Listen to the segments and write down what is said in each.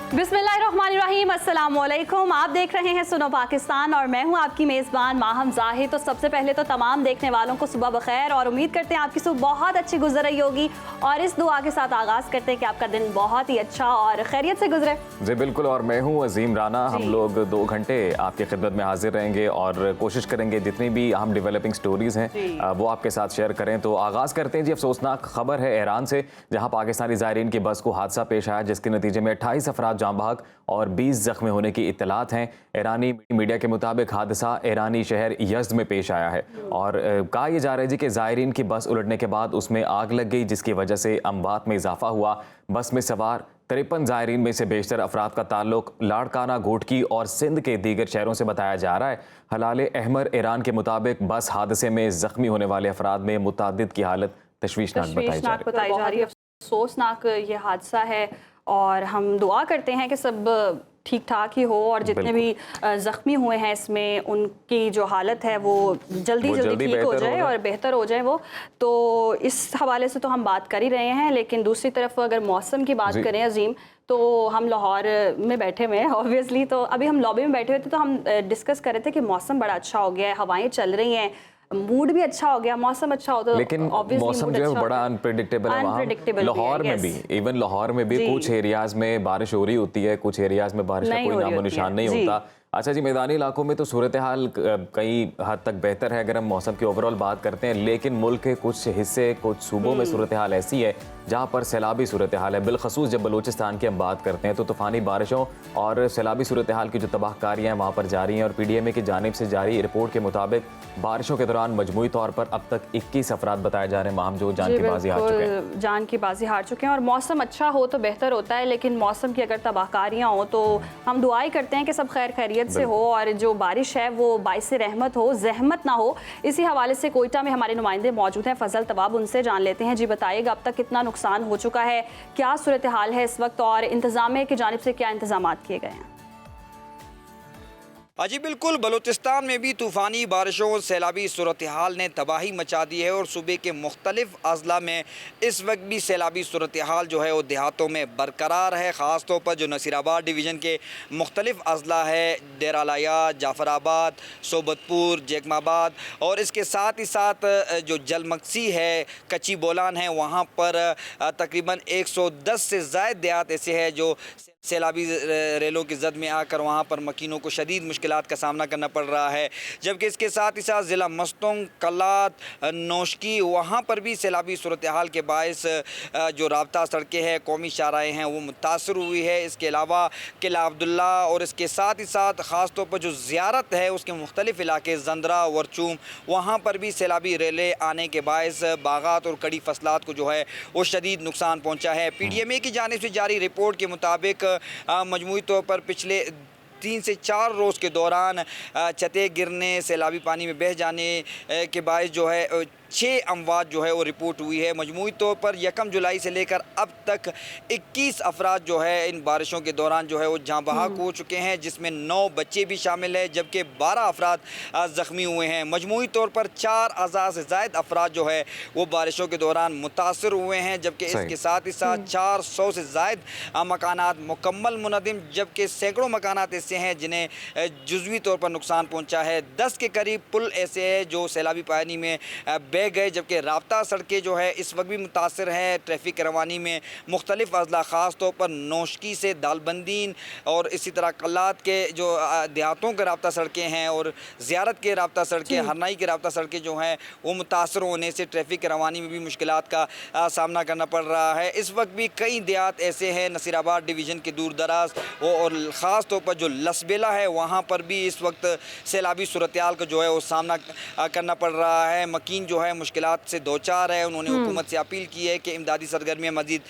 बिस्मिल्लाहिर्रहमानिर्रहीम, अस्सलामुअलैकुम। आप देख रहे हैं सुनो पाकिस्तान और मैं हूं आपकी मेज़बान माहम जाहिद। तो सबसे पहले तो तमाम देखने वालों को सुबह बखैर और उम्मीद करते हैं आपकी सुबह बहुत अच्छी गुजर रही होगी और इस दुआ के साथ आगाज़ करते हैं कि आपका दिन बहुत ही अच्छा और खैरियत से गुजरे। जी बिल्कुल, और मैं हूं अजीम राना। हम लोग 2 घंटे आपकी खिदमत में हाजिर रहेंगे और कोशिश करेंगे जितनी भी अहम डेवलपिंग स्टोरीज़ हैं वो आपके साथ शेयर करें। तो आगाज़ करते हैं जी, अफसोसनाक खबर है ईरान से, जहाँ पाकिस्तानी ज़ायरीन की बस को हादसा पेश आया जिसके नतीजे में 28 अफराद जाँ बहक और 20 जख्मी होने की इत्तलात हैं। ईरानी मीडिया के मुताबिक हादसा ईरानी शहर यज़्द में पेश आया है और कहा यह जा रहा है जी कि ज़ायरीन की बस उलटने के बाद उसमें आग लग गई जिसकी वजह से अमवात में इजाफा हुआ। बस में सवार 53 ज़ायरीन में से बेशतर अफराद का ताल्लुक लाड़काना, घोटकी और सिंध के दीगर शहरों से बताया जा रहा है। हलाल अहमर ईरान के मुताबिक बस हादसे में जख्मी होने वाले अफराद में मुतादिद की हालत तशवीशनाक बताई जा रही है। अफसोसनाक ये हादसा है और हम दुआ करते हैं कि सब ठीक ठाक ही हो और जितने भी ज़ख्मी हुए हैं इसमें उनकी जो हालत है वो जल्दी ठीक हो जाए और बेहतर हो जाए वो। तो इस हवाले से तो हम बात कर ही रहे हैं, लेकिन दूसरी तरफ अगर मौसम की बात करें अजीम, तो हम लाहौर में बैठे हुए हैं ऑब्वियसली। तो अभी हम लॉबी में बैठे हुए थे तो हम डिस्कस कर रहे थे कि मौसम बड़ा अच्छा हो गया है, हवाएं चल रही हैं, मूड भी अच्छा हो गया। मौसम अच्छा हो तो लेकिन मौसम जो है बड़ा अनप्रेडिक्टेबल है वहाँ लाहौर में भी। इवन लाहौर में भी कुछ एरियाज में बारिश हो रही होती है, कुछ एरियाज में बारिश का कोई नामो निशान नहीं होता। अच्छा जी, मैदानी इलाकों में तो सूरत हाल कई हद तक बेहतर है अगर हम मौसम की ओवरऑल बात करते हैं, लेकिन मुल्क के कुछ हिस्से, कुछ सूबों में सूरत हाल ऐसी है जहाँ पर सैलाबी सूरत हाल है। बिलखसूस जब बलूचिस्तान की हम बात करते हैं तो तूफ़ानी बारिशों और सैलाबी सूरत हाल की जो तबाहकारियाँ हैं वहाँ पर जारी हैं। और PDMA की जानिब से जारी रिपोर्ट के मुताबिक बारिशों के दौरान मजमूई तौर पर अब तक 21 अफराद बताए जा रहे हैं माहम जो जान की बाजी हार चुके हैं। जान की बाजी हार चुके हैं और मौसम अच्छा हो तो बेहतर होता है, लेकिन मौसम की अगर तबाहकारियाँ हो तो हम दुआई करते हैं कि सब खैर खैरियत से हो और जो बारिश है वो बाइस रहमत हो, जहमत ना हो। इसी हवाले से कोयटा में हमारे नुमाइंदे मौजूद हैं, फजल तवाब, उनसे जान लेते हैं। जी बताइएगा, अब तक कितना नुकसान हो चुका है, क्या सूरत हाल है इस वक्त और इंतजामिया की जानिब से क्या इंतजाम किए गए हैं? जी बिल्कुल, बलूचिस्तान में भी तूफ़ानी बारिशों और सैलाबी सूरत हाल ने तबाही मचा दी है और सूबे के मुख्तलिफ अजला में इस वक्त भी सैलाबी सूरत हाल जो है वो देहातों में बरकरार है। ख़ास तौर पर जो नसीराबाद डिवीज़न के मुख्तलिफ अजला है, डेरा लाया, जाफराबाद, सोबतपुर, जैकमाबाद और इसके साथ ही साथ जो जलमक्सी है, कच्ची बोलान है, वहाँ पर तकरीबन 110 से ज़ायद देहात ऐसे हैं जो सैलाबी रेलों की जद में आकर वहाँ पर मकीनों को शदीद मुश्किलात का सामना करना पड़ रहा है। जबकि इसके साथ ही साथ ज़िला मस्तंग, कलात, नौशकी, वहाँ पर भी सैलाबी सूरत हाल के बायस जो राब्ता सड़कें हैं, कौमी शाहराहें हैं, वो मुतासर हुई है। इसके अलावा किला अब्दुल्ला और इसके साथ ही साथ ख़ास तौर पर जो ज़ियारत है उसके मुख्तलिफ इलाके जंदरा, वरचूम, वहाँ पर भी सैलाबी रेलें आने के बायस बागात और कड़ी फसलात को जो है वो शदीद नुकसान पहुँचा है। PDMA की जानिब से जारी रिपोर्ट के मुताबिक मजमूई तौर पर पिछले 3 से 4 रोज़ के दौरान छतें गिरने, सैलाबी पानी में बह जाने के बायस जो है 6 अमवात जो है वो रिपोर्ट हुई है। मजमूई तौर पर 1 जुलाई से लेकर अब तक 21 अफराद जो है इन बारिशों के दौरान जो है वो जाँ बहक हो चुके हैं, जिसमें 9 बच्चे भी शामिल हैं, जबकि 12 अफराद ज़ख्मी हुए हैं। मजमूई तौर पर 4000 से ज़ायद अफराद जो है वो बारिशों के दौरान मुतासर हुए हैं, जबकि इसके साथ ही साथ 400 से ज़ायद मकानात मुकम्मल मुनदिम, जबकि सैकड़ों मकानात ऐसे हैं जिन्हें जुज़वी तौर पर नुकसान पहुँचा है। 10 के करीब पुल ऐसे हैं जो सैलाबी पानी में बह गए, जबकि राब्ता सड़कें जो है इस वक्त भी मुतासर हैं। ट्रैफिक रवानी में मुख्तलिफ अजला, ख़ास तौर पर नौशकी से दालबंदीन और इसी तरह कलात के जो देहातों के राब्ता सड़कें हैं और ज़ियारत के राब्ता सड़कें, हरनाई के राब्ता सड़कें जो हैं वो मुतासर होने से ट्रैफिक रवानी में भी मुश्किलात का सामना करना पड़ रहा है। इस वक्त भी कई देहात ऐसे हैं नसीराबाद डिवीज़न के दूर दराज और ख़ास तौर पर जो लसबेला है वहाँ पर भी इस वक्त सैलाबी सूरत हाल का जो है वो सामना करना पड़ रहा है। मकीन जो है मुश्किलात से दो चार है। उन्होंने हुकूमत से अपील की है कि इमदादी सरगर्मियाँ मज़ीद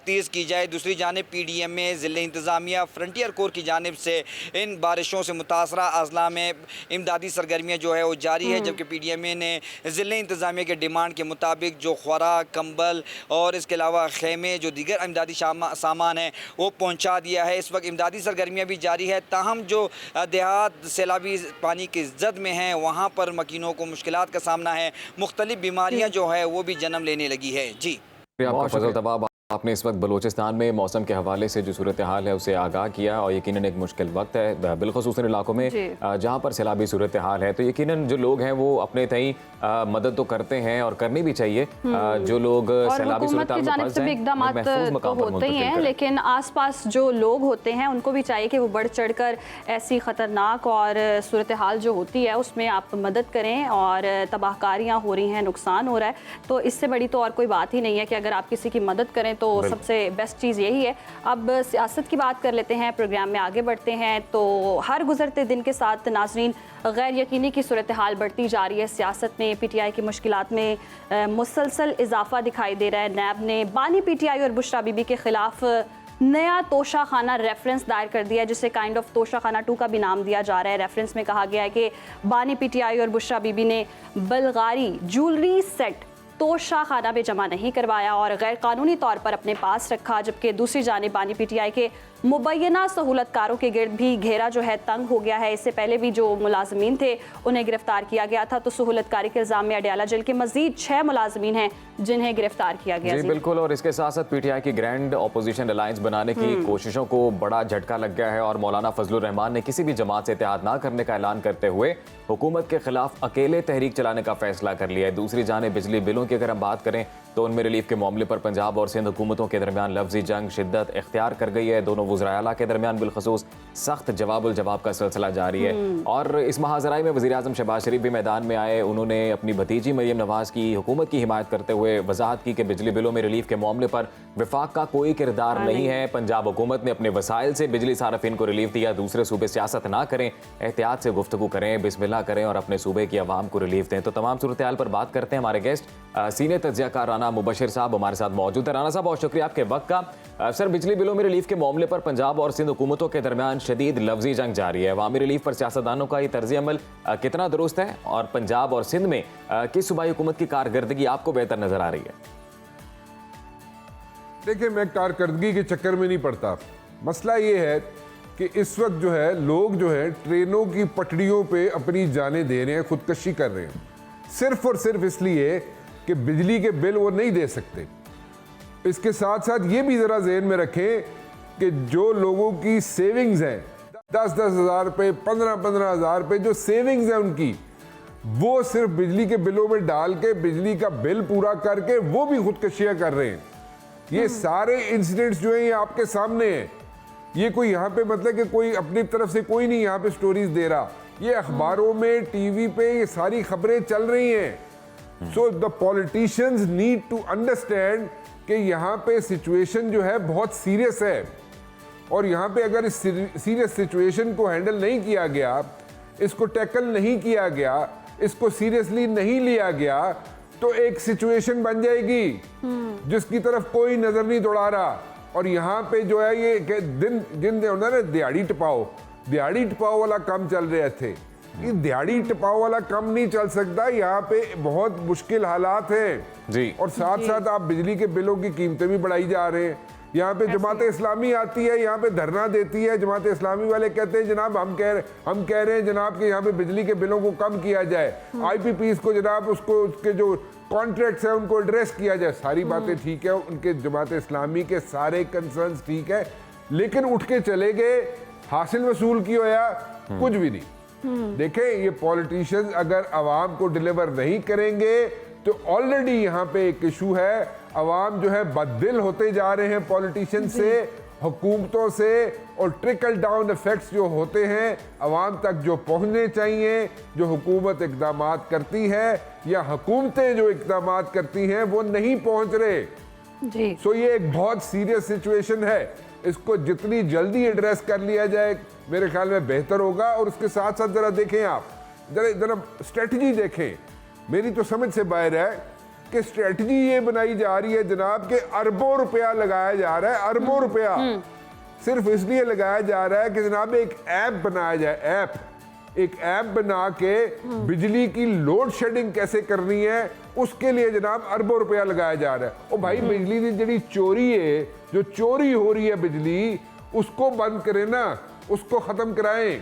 तेज़ की जाए। दूसरी जानिब PDMA, ज़िले इंतज़ामिया, फ्रंटियर कोर की जानिब से इन बारिशों से मुतासरा अजला में इमदादी सरगर्मियाँ जो है वो जारी है, जबकि PDMA ने ज़िले इंतज़ामिया के डिमांड के मुताबिक जो खुराक, कंबल और इसके अलावा खेमे, जो दीगर इमदादी सामान है वो पहुँचा दिया है। इस वक्त इमदादी सरगर्मियाँ भी जारी है, ताहम जो देहात सैलाबी पानी की जद में हैं वहाँ पर मकीनों को मुश्किलात का सामना है। मुख्तलिफ बीमारियाँ जो है वो भी जन्म लेने लगी है। जी, आपका फजल तबाब। आपने इस वक्त बलूचिस्तान में मौसम के हवाले से जो सूरत हाल है उसे आगाह किया और यकीनन एक मुश्किल वक्त है बिलखुसूस उन इलाकों में जहाँ पर सैलाबी सूरत हाल है। तो यकीनन जो लोग हैं वो अपने तई मदद तो करते हैं और करनी भी चाहिए। जो लोग सैलाबी सूरत हाल में फंस जाएं, इकदाम तो होते ही हैं, लेकिन आसपास जो लोग होते हैं उनको भी चाहिए कि वो बढ़ चढ़कर ऐसी ख़तरनाक और सूरत हाल जो होती है उसमें आप मदद करें। और तबाहकारियाँ हो रही हैं, नुकसान हो रहा है, तो इससे बड़ी तो और कोई बात ही नहीं है कि अगर आप किसी की मदद करें तो सबसे बेस्ट चीज़ यही है। अब सियासत की बात कर लेते हैं, प्रोग्राम में आगे बढ़ते हैं। तो हर गुजरते दिन के साथ नाजरीन गैर यकीनी की सूरत हाल बढ़ती जा रही है। सियासत में पीटीआई की मुश्किलात में मुसलसल इजाफा दिखाई दे रहा है। नैब ने बानी पीटीआई और बुशरा बीबी के खिलाफ नया तोशा खाना रेफरेंस दायर कर दिया है, जिसे काइंड ऑफ तोशा खाना 2 का भी नाम दिया जा रहा है। रेफरेंस में कहा गया है कि बानी पीटीआई और बुशरा बीबी ने बल्गारी ज्वेलरी सेट तोशा खाना में जमा नहीं करवाया और गैर कानूनी तौर पर अपने पास रखा, जबकि दूसरी जानिब बानी पीटीआई के मुबैना सहूलतकारों के गिर्द भी घेरा जो है तंग हो गया है। इससे पहले भी जो मुलाजमीन थे उन्हें गिरफ्तार किया गया था। तो सहूलतकारी के इल्जाम में अडयाला जेल के मजीद 6 मुलाजमीन हैं जिन्हें गिरफ्तार किया गया। जी बिल्कुल, और इसके साथ साथ पीटीआई की ग्रैंड अपोजिशन अलायंस बनाने की कोशिशों को बड़ा झटका लग गया है और मौलाना फजलुर रहमान ने किसी भी जमात से इत्तेहाद ना करने का ऐलान करते हुए हुकूमत के खिलाफ अकेले तहरीक चलाने का फैसला कर लिया है। दूसरी जानिब बिजली बिलों की अगर हम बात करें तो उनमें रिलीफ के मामले पर पंजाब और सिंध हुकूमतों के दरमियान लफ्जी जंग शिद्दत इख्तियार कर गई है। दोनों वज़राए आला के दरमियान बिलखसूस सख्त जवाब का सिलसिला जारी है। और इस महाजराई में वज़ीर आज़म शहबाज शरीफ भी मैदान में आए। उन्होंने अपनी भतीजी मरियम नवाज की हुकूमत की हिमायत करते हुए वजाहत की कि बिजली बिलों में रिलीफ के मामले पर विफाक का कोई किरदार नहीं है। पंजाब हुकूमत ने अपने वसाइल से बिजली सारफिन को रिलीफ दिया। दूसरे सूबे सियासत ना करें, एहतियात से गुफ्तगू करें, बिस्मिल्लाह करें और अपने सूबे की आवाम को रिलीफ दें। तो तमाम सूरत हाल पर बात करते हैं। हमारे गेस्ट सीनियर तज्जियाकार राना मुबशिर साहब हमारे साथ मौजूद है। राना साहब, बहुत शुक्रिया आपके वक्त का। सर, बिजली बिलों में रिलीफ के मामले पर पंजाब और सिंध हुकूमतों के दरमियान शदीद लफ्जी जंग जारी है। अवामी रिलीफ पर सियासतदानों का ये तर्ज अमल कितना दुरुस्त है और पंजाब और सिंध में किस सूबाई हुकूमत की कारकर्दगी आपको बेहतर नजर आ रही है? देखिए, मैं कारकर्दगी के चक्कर में नहीं पड़ता। मसला ये है कि इस वक्त जो है लोग जो है ट्रेनों की पटरियों पे अपनी जानें दे रहे हैं, खुदकशी कर रहे हैं, सिर्फ और सिर्फ इसलिए कि बिजली के बिल वो नहीं दे सकते। इसके साथ साथ ये भी ज़रा ज़हन में रखें कि जो लोगों की सेविंग्स हैं 10-10 हज़ार रुपये, 15-15 हज़ार रुपये जो सेविंग्स हैं उनकी, वो सिर्फ बिजली के बिलों में डाल के बिजली का बिल पूरा करके वो भी खुदकशियाँ कर रहे हैं। ये सारे इंसिडेंट्स जो हैं ये आपके सामने हैं। ये कोई यहाँ पे मतलब कि कोई अपनी तरफ से कोई नहीं यहाँ पे स्टोरीज दे रहा, ये अखबारों में, टीवी पे ये सारी खबरें चल रही हैं। So the politicians need to understand कि यहाँ पे सिचुएशन जो है बहुत सीरियस है और यहाँ पे अगर इस सीरियस सिचुएशन को हैंडल नहीं किया गया, इसको टैकल नहीं किया गया, इसको सीरियसली नहीं लिया गया, तो एक सिचुएशन बन जाएगी जिसकी तरफ कोई नजर नहीं दौड़ा रहा। और यहाँ पे जो है ये दिन होना ना दिहाड़ी टपाओ वाला काम चल रहे थे। ये दिहाड़ी टपाओ वाला काम नहीं चल सकता। यहाँ पे बहुत मुश्किल हालात हैं जी। और साथ साथ आप बिजली के बिलों की कीमतें भी बढ़ाई जा रहे हैं। यहाँ पे जमात इस्लामी आती है, यहाँ पे धरना देती है। जमात इस्लामी वाले कहते हैं जनाब हम कह रहे हैं जनाब कि यहाँ पे बिजली के बिलों को कम किया जाए, IPPs को जनाब उसके जो कॉन्ट्रैक्ट्स हैं उनको एड्रेस किया जाए। सारी बातें ठीक है, उनके जमात इस्लामी के सारे कंसर्न्स ठीक है, लेकिन उठ के चले गए, हासिल वसूल की होया कुछ भी नहीं। देखें, ये पॉलिटिशियंस अगर आवाम को डिलीवर नहीं करेंगे तो ऑलरेडी यहाँ पे एक इशू है। अवाम जो है बददिल होते जा रहे हैं पॉलिटिशियन से, हुकूमतों से, और ट्रिकल डाउन इफेक्ट्स जो होते हैं अवाम तक जो पहुंचने चाहिए, जो हुकूमत इकदाम करती है या हुकूमतें जो इकदाम करती हैं वो नहीं पहुंच रहे जी। सो ये एक बहुत सीरियस सिचुएशन है। इसको जितनी जल्दी एड्रेस कर लिया जाए मेरे ख्याल में बेहतर होगा। और उसके साथ साथ जरा देखें, आप जरा स्ट्रेटजी देखें। मेरी तो समझ से बाहर है कि स्ट्रेटजी ये बनाई जा रही है जनाब के अरबों रुपया लगाया जा रहा है, अरबों रुपया सिर्फ इसलिए लगाया जा रहा है कि जनाब एक ऐप बनाया जाए, एक ऐप बना के बिजली की लोड शेडिंग कैसे करनी है उसके लिए जनाब अरबों रुपया लगाया जा रहा है। और भाई बिजली की जी चोरी है, जो चोरी हो रही है बिजली, उसको बंद करें ना, उसको खत्म कराएं।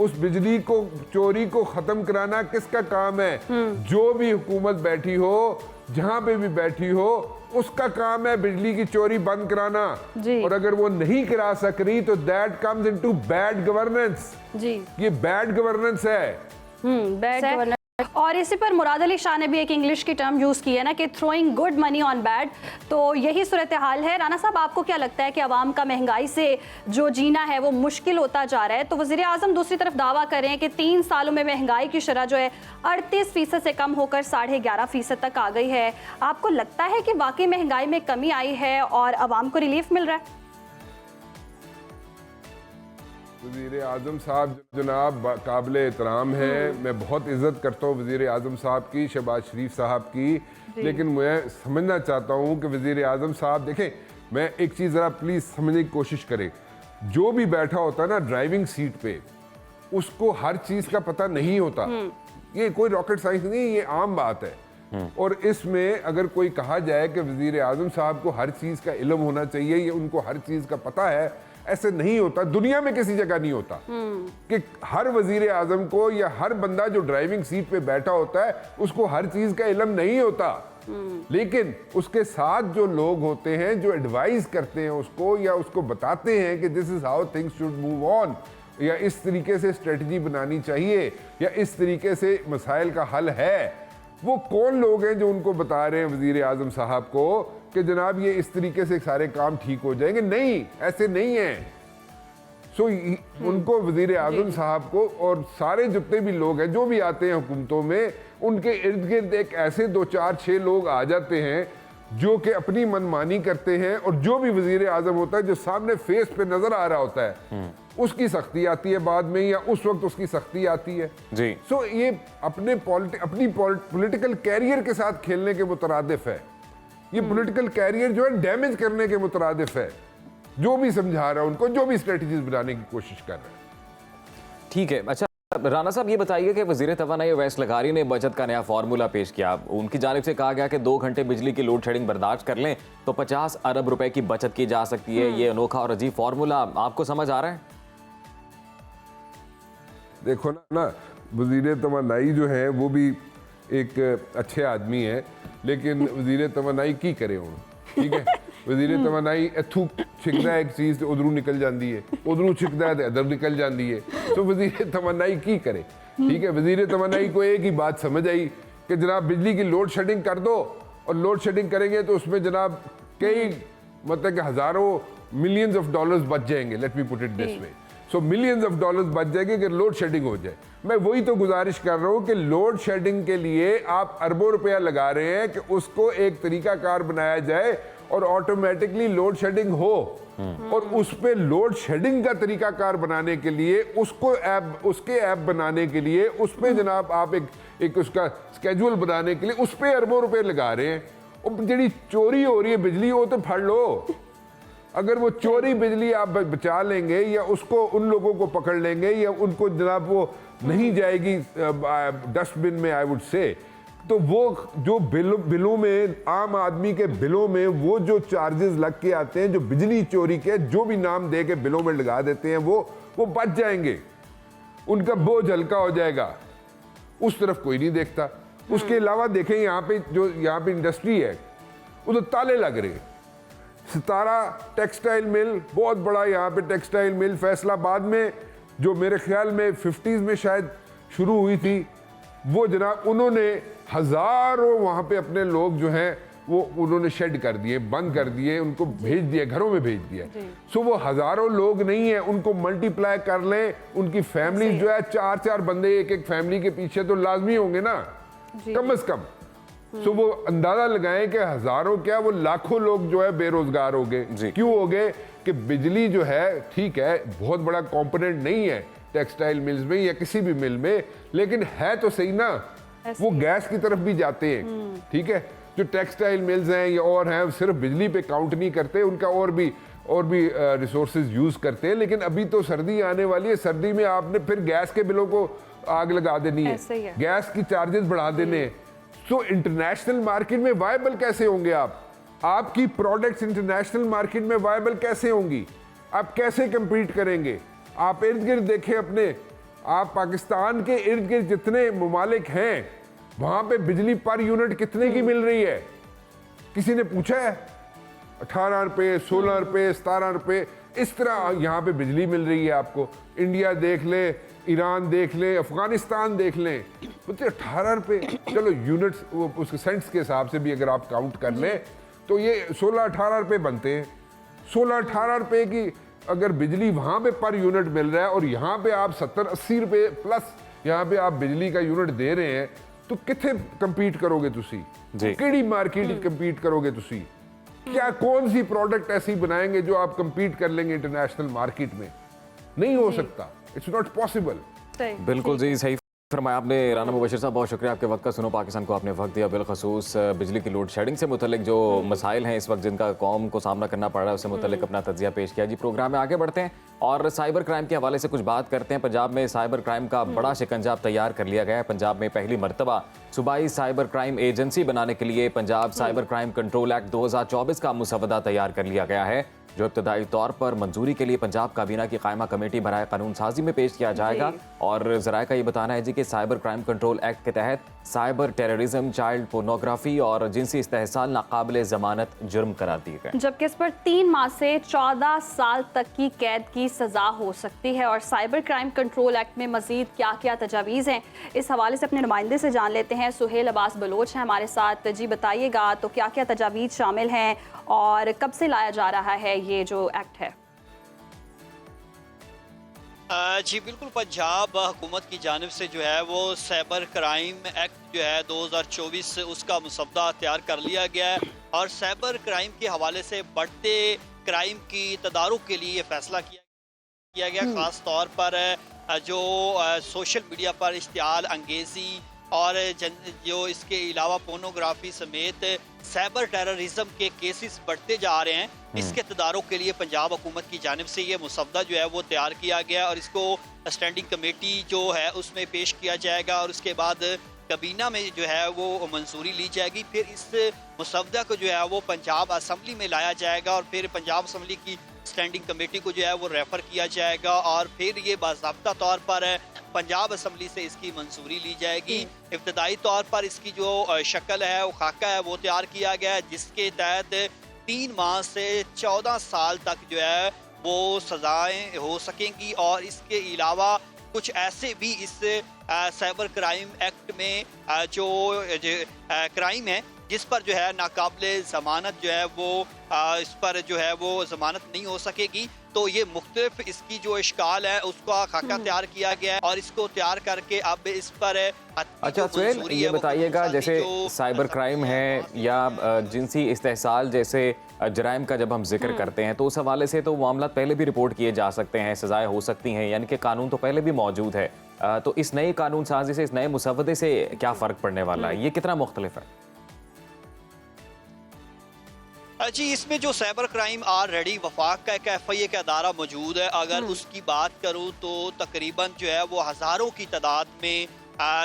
उस बिजली को चोरी को खत्म कराना किसका काम है? जो भी हुकूमत बैठी हो, जहां पे भी बैठी हो, उसका काम है बिजली की चोरी बंद कराना। जी। और अगर वो नहीं करा सक रही तो that comes into bad governance. जी, ये बैड गवर्नेंस है। Bad governance. और इसी पर मुराद अली शाह ने भी एक इंग्लिश की टर्म यूज़ की है ना कि throwing good money on bad. तो यही सूरत हाल है। राना साहब, आपको क्या लगता है कि आवाम का महंगाई से जो जीना है वो मुश्किल होता जा रहा है? तो वज़ीर आज़म दूसरी तरफ दावा कर रहे हैं कि 3 सालों में महंगाई की शरह जो है 38% से कम होकर 11.5% तक आ गई है। आपको लगता है कि वाकई महंगाई में कमी आई है और आवाम को रिलीफ मिल रहा है? वज़ीर आज़म साहब जनाब काबिल एहतराम है, मैं बहुत इज़्ज़त करता हूँ वज़ीर आज़म साहब की, शहबाज शरीफ साहब की, लेकिन मैं समझना चाहता हूँ कि वज़ीर आज़म साहब देखें, मैं एक चीज़ ज़रा प्लीज़ समझने की कोशिश करें। जो भी बैठा होता है ना ड्राइविंग सीट पे, उसको हर चीज़ का पता नहीं होता। ये कोई रॉकेट साइंस नहीं, ये आम बात है। और इसमें अगर कोई कहा जाए कि वज़ीर आज़म साहब को हर चीज़ का इल्म होना चाहिए, ये उनको हर चीज़ का पता है, ऐसे नहीं होता। दुनिया में किसी जगह नहीं होता कि हर वजीर आजम को या हर बंदा जो ड्राइविंग सीट पे बैठा होता है उसको हर चीज का इल्म नहीं होता। लेकिन उसके साथ जो लोग होते हैं जो एडवाइस करते हैं उसको या उसको बताते हैं कि this is how things should move on, या इस तरीके से स्ट्रेटजी बनानी चाहिए, या इस तरीके से मसाइल का हल है, वो कौन लोग हैं जो उनको बता रहे हैं वजीर आजम साहब को कि जनाब ये इस तरीके से सारे काम ठीक हो जाएंगे? नहीं, ऐसे नहीं है। सो उनको वजीर आजम साहब को और सारे जितने भी लोग हैं जो भी आते हैं हुकूमतों में, उनके इर्द गिर्द एक ऐसे 2 4 6 लोग आ जाते हैं जो कि अपनी मनमानी करते हैं, और जो भी वजीर आजम होता है जो सामने फेस पे नजर आ रहा होता है उसकी सख्ती आती है बाद में, या उस वक्त उसकी सख्ती आती है जी। सो ये अपनी पॉलिटिकल कैरियर के साथ खेलने के मुतरादिफ है। ये पॉलिटिकल कैरियर जो है डैमेज करने के मुतरादिफ है। जो भी समझा रहा है उनको, जो भी स्ट्रेटजीज बनाने की कोशिश कर रहे हैं। ठीक है। अच्छा राना साहब, ये बताइए कि वज़ीर तवानाई अवैस लगारी ने बचत का नया फार्मूला पेश किया। उनकी जानिब से कहा गया कि 2 घंटे बिजली की लोड शेडिंग बर्दाश्त कर लें तो 50 अरब रुपए की बचत की जा सकती है। ये अनोखा और अजीब फार्मूला आपको समझ आ रहा है? देखो ना वज़ीर तवानाई जो है वो भी एक अच्छे आदमी है, लेकिन वज़ीर तवानाई की करे हूँ, ठीक है। वज़ीर तवानाई इथू छिकदा एक चीज़ तो उधरू निकल जाती है, उधरू छिकदा है तो इधर निकल जाती है। तो वज़ीर तवानाई की करे, ठीक है। वज़ीर तवानाई को एक ही बात समझ आई कि जनाब बिजली की लोड शेडिंग कर दो, और लोड शेडिंग करेंगे तो उसमें जनाब कई मतलब कि हज़ारों मिलियंस ऑफ डॉलर्स बच जाएंगे। Let me put it this way. So millions of dollars बच जाएंगे अगर लोड शेडिंग हो जाए। मैं वही तो गुजारिश कर रहा हूं कि लोड शेडिंग के लिए आप अरबों रुपया लगा रहे हैं कि उसको एक तरीका कार बनाया जाए और ऑटोमेटिकली लोड शेडिंग हो, और उस पे लोड शेडिंग का तरीका कार बनाने के लिए उसके ऐप बनाने के लिए उस पे जनाब आप एक उसका स्केड्यूल बनाने के लिए उस पे अरबों रुपए लगा रहे हैं। और जी चोरी हो रही है बिजली, वो तो फड़ लो। अगर वो चोरी बिजली आप बचा लेंगे या उसको उन लोगों को पकड़ लेंगे या उनको जनाब वो नहीं जाएगी डस्टबिन में, आई वुड से, तो वो जो बिलों में आम आदमी के बिलों में वो जो चार्जेस लग के आते हैं जो बिजली चोरी के जो भी नाम दे के बिलों में लगा देते हैं वो बच जाएंगे, उनका बोझ हल्का हो जाएगा। उस तरफ कोई नहीं देखता। उसके अलावा देखें यहाँ पे इंडस्ट्री है वो तो ताले लग रहे हैं। सितारा टेक्सटाइल मिल बहुत बड़ा यहाँ पे टेक्सटाइल मिल फैसलाबाद में जो मेरे ख्याल में 50s में शायद शुरू हुई थी, वो जनाब उन्होंने हज़ारों वहाँ पे अपने लोग जो हैं वो उन्होंने शेड कर दिए, बंद कर दिए, उनको भेज दिया, घरों में भेज दिया। सो वो हज़ारों लोग नहीं है, उनको मल्टीप्लाई कर लें, उनकी फैमिली जो है 4-4 बंदे एक फैमिली के पीछे तो लाजमी होंगे ना कम से कम। सो वो अंदाजा लगाएं कि हजारों क्या वो लाखों लोग जो है बेरोजगार हो गए। क्यों हो गए? कि बिजली जो है ठीक है बहुत बड़ा कंपोनेंट नहीं है टेक्सटाइल मिल्स में या किसी भी मिल में, लेकिन है तो सही ना, वो गैस की तरफ भी जाते हैं, ठीक है। जो टेक्सटाइल मिल्स हैं या और हैं सिर्फ बिजली पे काउंट नहीं करते, उनका और भी रिसोर्सेज यूज करते हैं। लेकिन अभी तो सर्दी आने वाली है, सर्दी में आपने फिर गैस के बिलों को आग लगा देनी है, गैस की चार्जेस बढ़ा देने हैं। तो इंटरनेशनल मार्केट में वायबल कैसे होंगे आप? आपकी प्रोडक्ट्स इंटरनेशनल मार्केट में वायबल कैसे होंगी? आप कैसे compete करेंगे? आप इर्द गिर्द देखें अपने, आप पाकिस्तान के इर्द गिर्द जितने ममालिक हैं वहां पे बिजली पर यूनिट कितने की मिल रही है? किसी ने पूछा है? 18 रुपये, 16 रुपये, 17 रुपये, इस तरह यहाँ पे बिजली मिल रही है आपको। इंडिया देख ले, ईरान देख ले, अफगानिस्तान देख लें, बोलते 18 रुपये। चलो यूनिट्स उसके सेंट्स के हिसाब से भी अगर आप काउंट कर लें तो ये 16-18 रुपये बनते हैं। 16-18 रुपये की अगर बिजली वहाँ पे पर यूनिट मिल रहा है और यहाँ पे आप 70-80 रुपये प्लस यहाँ पे आप बिजली का यूनिट दे रहे हैं, तो कितने कंपीट करोगे तुसी? केड़ी मार्केट कंपीट करोगे तुसी? क्या कौन सी प्रोडक्ट ऐसी बनाएंगे जो आप कंपीट कर लेंगे इंटरनेशनल मार्केट में? नहीं हो सकता, इट्स नॉट पॉसिबल। बिल्कुल जी, सही फरमाया आपने राना मुबशिर साहब, बहुत शुक्रिया आपके वक्त का। सुनो पाकिस्तान को आपने वक्त दिया, बिलखसूस बिजली की लोड शेडिंग से मुतल्लिक जो मसाइल हैं इस वक्त जिनका कौम को सामना करना पड़ रहा है, उससे मुतल्लिक अपना तज्जिया पेश किया। जी, प्रोग्राम में आगे बढ़ते हैं और साइबर क्राइम के हवाले से कुछ बात करते हैं। पंजाब में साइबर क्राइम का बड़ा शिकंजा तैयार कर लिया गया है। पंजाब में पहली मरतबा सूबाई साइबर क्राइम एजेंसी बनाने के लिए Punjab cyber crime control act 2024 का मुसवदा तैयार कर लिया गया है, जो इब्तदाई तौर पर मंजूरी के लिए पंजाब काबीना की कायमा कमेटी बराए कानून साजी में पेश किया जाएगा। और ज़राए का ये बताना है जी कि साइबर क्राइम कंट्रोल एक्ट के तहत साइबर टेररिज्म, चाइल्ड पोर्नोग्राफी और जिनसी इस्तेहसाल नाकाबिले ज़मानत जुर्म करार दिए गए, जबकि इस पर 3 माह से 14 साल तक की कैद की सजा हो सकती है। और साइबर क्राइम कंट्रोल एक्ट में मजीद क्या क्या तजावीज़ हैं, इस हवाले से अपने नुमाइंदे से जान लेते हैं। सुहेल अब्बास बलोच हैं हमारे साथ। जी बताइएगा, तो क्या क्या तजावीज़ शामिल हैं और कब से लाया जा रहा है ये जो एक्ट है? जी बिल्कुल, पंजाब हुकूमत की जानिब से जो है वो साइबर क्राइम एक्ट जो है 2024 उसका मुसवदा तैयार कर लिया गया है। और साइबर क्राइम के हवाले से बढ़ते क्राइम की तदारुक के लिए ये फैसला किया गया। ख़ास तौर पर जो सोशल मीडिया पर इश्तियाल अंगेज़ी और जो इसके अलावा पोर्नोग्राफी समेत साइबर टेररिज्म के केसेस बढ़ते जा रहे हैं, इसके तदारुक के लिए पंजाब हुकूमत की जानिब से ये मुसवदा जो है वो तैयार किया गया और इसको स्टैंडिंग कमेटी जो है उसमें पेश किया जाएगा और उसके बाद काबीना में जो है वो मंजूरी ली जाएगी। फिर इस मुसवदा को जो है वो पंजाब असम्बली में लाया जाएगा और फिर पंजाब असम्बली की स्टैंडिंग कमेटी को जो है वो रेफर किया जाएगा और फिर ये बाज़ाब्ता तौर पर पंजाब असम्बली से इसकी मंजूरी ली जाएगी। इब्तदाई तौर पर इसकी जो शक्ल है, वो खाका है, वो तैयार किया गया है, जिसके तहत 3 माह से 14 साल तक जो है वो सजाएं हो सकेंगी। और इसके अलावा कुछ ऐसे भी इस साइबर क्राइम एक्ट में जो क्राइम है जिस पर जो है नाकाबिले ज़मानत जो है वो इस पर जो है वो ज़मानत नहीं हो सकेगी। तो ये मुख्तलिफ इसकी जो इश्काल है उसका खाका तैयार किया गया है और इसको तैयार करके अब इस पर अच्छा सुहेल, ये बताइएगा जैसे साइबर क्राइम है या जिनसी इस्तेहसाल जैसे जराइम का जब हम जिक्र करते हैं तो उस हवाले से तो मामला पहले भी रिपोर्ट किए जा सकते हैं, सजाएं हो सकती हैं, यानी कि कानून तो पहले भी मौजूद है। तो इस नए कानून साजी से, इस नए मुसवदे से क्या फ़र्क पड़ने वाला है, ये कितना मुख्तलिफ है? जी, इसमें जो साइबर क्राइम ऑलरेडी वफाक का एक FIA का अदारा मौजूद है, अगर उसकी बात करूं तो तकरीबन जो है वो हज़ारों की तादाद में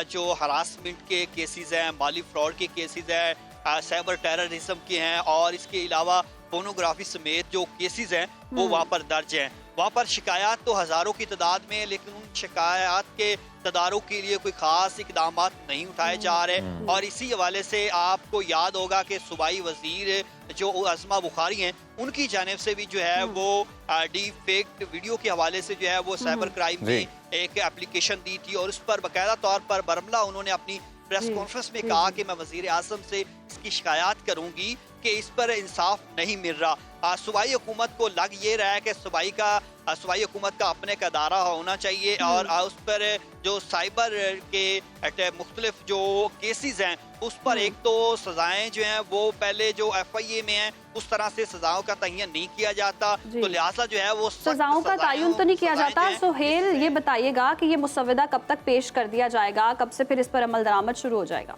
जो हरासमेंट के केसेस हैं, माली फ्रॉड के केसेस हैं, साइबर टेररिज्म के हैं और इसके अलावा पोर्नोग्राफी समेत जो केसेस हैं वो वहाँ पर दर्ज हैं। वहाँ पर शिकायत तो हज़ारों की तादाद में, लेकिन उन शिकायत के तदारुक के लिए कोई ख़ास इकदाम नहीं उठाए जा रहे। और इसी हवाले से आपको याद होगा कि सूबाई वज़ीर जो अज़मा बुखारी हैं, उनकी जानिब से भी जो है वो डीप फेक वीडियो के हवाले से जो है वो साइबर क्राइम में एक एप्लीकेशन दी थी और उस पर बाकायदा तौर पर बरमला उन्होंने अपनी प्रेस कॉन्फ्रेंस में कहा कि मैं वज़ीर आज़म से इसकी शिकायत करूंगी कि इस पर इंसाफ नहीं मिल रहा। सूबाई हुकूमत को लग ये रहा है कि सूबाई हुकूमत का अपने का अदारा होना चाहिए और उस पर जो साइबर के मुख्तलिफ जो केसेस हैं उस पर एक तो सजाएं जो हैं वो पहले जो FIA में हैं उस तरह से सजाओं का तयन नहीं किया जाता, तो लिहाजा जो है वो सजाओं का तयन तो नहीं किया जाता। सुहेल, ये बताइएगा कि ये मुसवदा कब तक पेश कर दिया जाएगा, कब से फिर इस पर अमल दरामद शुरू हो जाएगा?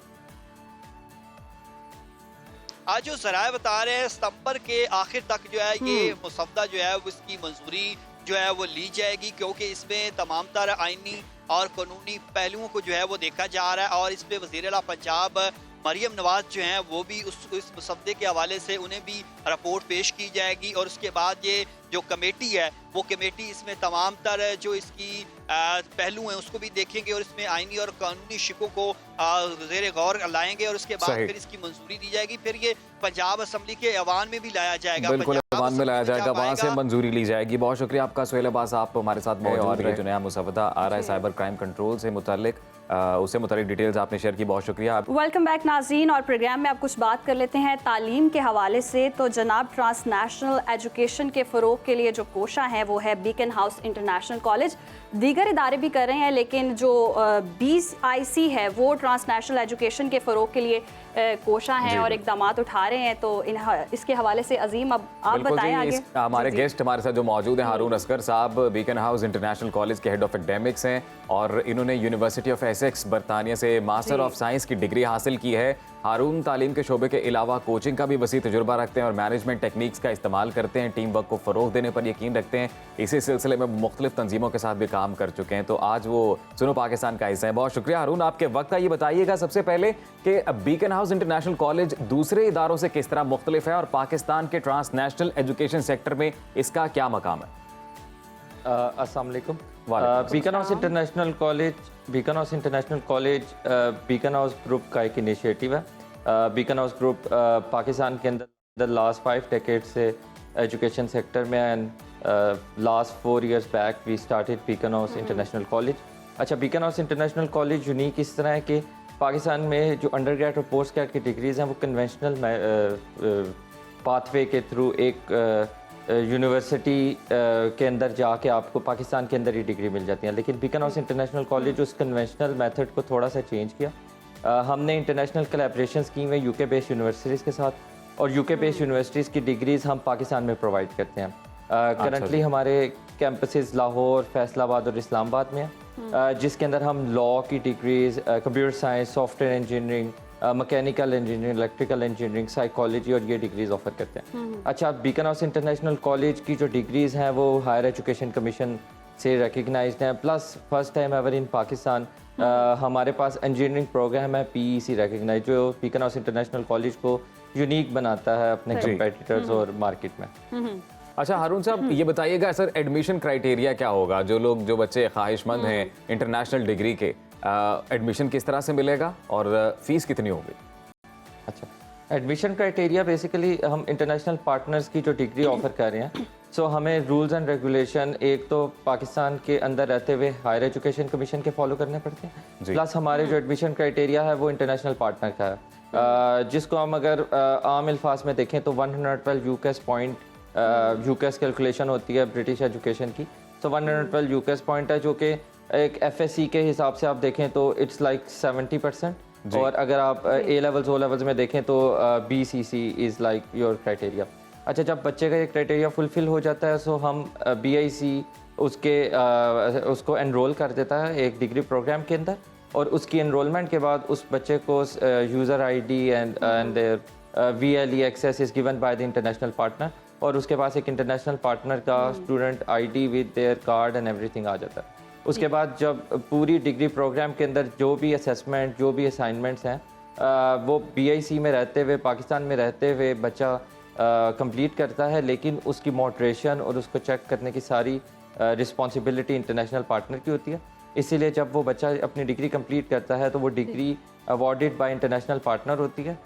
आज जो ज़राए बता रहे हैं सितंबर के आखिर तक जो है ये मुसवदा जो है वो इसकी मंजूरी जो है वो ली जाएगी, क्योंकि इसमें तमाम तरह आईनी और कानूनी पहलुओं को जो है वो देखा जा रहा है। और इसमें वज़ीर आला पंजाब मरियम नवाज जो हैं वो भी इस मुसवदे के हवाले से उन्हें भी रिपोर्ट पेश की जाएगी और उसके बाद ये जो कमेटी है वो कमेटी इसमें तमाम तर जो इसकी पहलू हैं उसको भी देखेंगे और इसमें आईनी और कानूनी शिकों को ज़ेर गौर लाएंगे और उसके बाद फिर इसकी मंजूरी दी जाएगी। फिर ये पंजाब असम्बली के ऐवान में भी लाया जाएगा, बिल्कुल ऐवान में लाया जाएगा, वहाँ से मंजूरी ली जाएगी। बहुत शुक्रिया आपका सुहेल अब्बास, आप हमारे साथ मौजूद और ये जो नया मुसवदा आ रहा है साइबर क्राइम कंट्रोल से मुतालिक उससे मुतालिक डिटेल्स आपने शेयर की, बहुत शुक्रिया। वेलकम बैक नाज़रीन, और प्रोग्राम में आप कुछ बात कर लेते हैं तालीम के हवाले से। तो जनाब ट्रांसनेशनल एजुकेशन के फ़रोग के लिए जो कोशा है वो है बीकन हाउस इंटरनेशनल कॉलेज। दीगर इदारे भी कर रहे हैं, लेकिन जो BIC है वो ट्रांसनेशनल एजुकेशन के फ़रोग के लिए कोशा हैं और इकदाम उठा रहे हैं। तो इसके हवाले से अजीम अब आप बताएं आगे। हमारे गेस्ट हमारे साथ जो मौजूद हैं हारून असगर साहब, बीकन हाउस इंटरनेशनल कॉलेज के हेड ऑफ एकेडमिक्स हैं और इन्होंने यूनिवर्सिटी ऑफ एसेक्स बरतानिया से मास्टर ऑफ साइंस की डिग्री हासिल की है। हारून तालीम के शोबे के अलावा कोचिंग का भी वसी तजुर्बा रखते हैं और मैनेजमेंट टेक्निक्स का इस्तेमाल करते हैं, टीम वर्क को फ़रोग देने पर यकीन रखते हैं। इसी सिलसिले में मुख्तलिफ तंजीमों के साथ भी काम कर चुके हैं, तो आज वो सुनो पाकिस्तान का हिस्सा है। बहुत शुक्रिया हारून आपके वक्त का। ये बताइएगा सबसे पहले कि बीकन हाउस इंटरनेशनल कॉलेज दूसरे इदारों से किस तरह मुख्तलिफ है और पाकिस्तान के ट्रांसनेशनल एजुकेशन सेक्टर में इसका क्या मकाम है? अस्सलाम वालेकुम। Beacon house International college beacon house group का एक इनिशिएटिव है। बीकन हाउस ग्रुप पाकिस्तान के अंदर लास्ट 5 डेकेड से एजुकेशन सेक्टर में and last 4 years back we started Beaconhouse International College. अच्छा, Beaconhouse International College unique इस तरह है कि पाकिस्तान में जो अंडर ग्रेड और पोस्ट ग्रेड की डिग्रीज़ हैं वो कन्वेंशनल पाथवे के थ्रू एक यूनिवर्सिटी के अंदर जाके आपको पाकिस्तान के अंदर ही डिग्री मिल जाती है। लेकिन बीकन हाउस इंटरनेशनल कॉलेज उस कन्वेंशनल मेथड को थोड़ा सा चेंज किया। हमने इंटरनेशनल कोलैबोरेशंस की हुई UK बेस्ड यूनिवर्सिटीज़ के साथ और UK बेस्ड यूनिवर्सिटीज़ की डिग्रीज़ हम पाकिस्तान में प्रोवाइड करते हैं। करंटली हमारे कैंपसेस लाहौर, फैसलाबाद और इस्लामाबाद में हैं, जिसके अंदर हम लॉ की degrees, computer science, software engineering, mechanical engineering, electrical engineering, psychology और ये डिग्रीज़ ऑफर करते हैं। अच्छा, बीकन हाउस इंटरनेशनल कॉलेज की जो डिग्रीज़ हैं वो हायर एजुकेशन कमीशन से रिकग्नाइज्ड हैं, plus first time ever in Pakistan हमारे पास इंजीनियरिंग प्रोग्राम है PEC रिकग्नाइज, जो बीकन हाउस इंटरनेशनल कॉलेज को यूनिक बनाता है अपने कंपेटिटर्स और मार्केट में। अच्छा हारून साहब, ये बताइएगा सर एडमिशन क्राइटेरिया क्या होगा? जो बच्चे ख्वाहिशमंद हैं इंटरनेशनल डिग्री के, एडमिशन किस तरह से मिलेगा और फीस कितनी होगी? अच्छा, एडमिशन क्राइटेरिया बेसिकली हम इंटरनेशनल पार्टनर्स की जो डिग्री ऑफर कर रहे हैं, सो हमें रूल्स एंड रेगुलेशन एक तो पाकिस्तान के अंदर रहते हुए हायर एजुकेशन कमीशन के फॉलो करने पड़ते हैं, प्लस हमारे जो एडमिशन क्राइटेरिया है वो इंटरनेशनल पार्टनर का है, जिसको हम अगर आम अल्फाज में देखें तो 112 यूकेस पॉइंट यूकेस कैलकुलेशन होती है ब्रिटिश एजुकेशन की। तो 112 यूकेस पॉइंट है जो कि एक FSC के हिसाब से आप देखें तो इट्स लाइक 70%, और अगर आप A लेवल्स O लेवल्स में देखें तो BCC is like your criteria. अच्छा, जब बच्चे का ये क्राइटेरिया फुलफिल हो जाता है सो हम BIC उसको एनरोल कर देता है एक डिग्री प्रोग्राम के अंदर, और उसकी एनरोलमेंट के बाद उस बच्चे को user ID and VLE access is given by the international partner, और उसके पास एक इंटरनेशनल पार्टनर का student ID with their card and everything आ जाता है। उसके बाद जब पूरी डिग्री प्रोग्राम के अंदर जो भी असेसमेंट, जो भी असाइनमेंट्स हैं वो BIC में रहते हुए, पाकिस्तान में रहते हुए बच्चा कंप्लीट करता है, लेकिन उसकी मॉडरेशन और उसको चेक करने की सारी रिस्पॉन्सिबिलिटी इंटरनेशनल पार्टनर की होती है। इसीलिए जब वो बच्चा अपनी डिग्री कंप्लीट करता है तो वो degree awarded bye international partner होती है,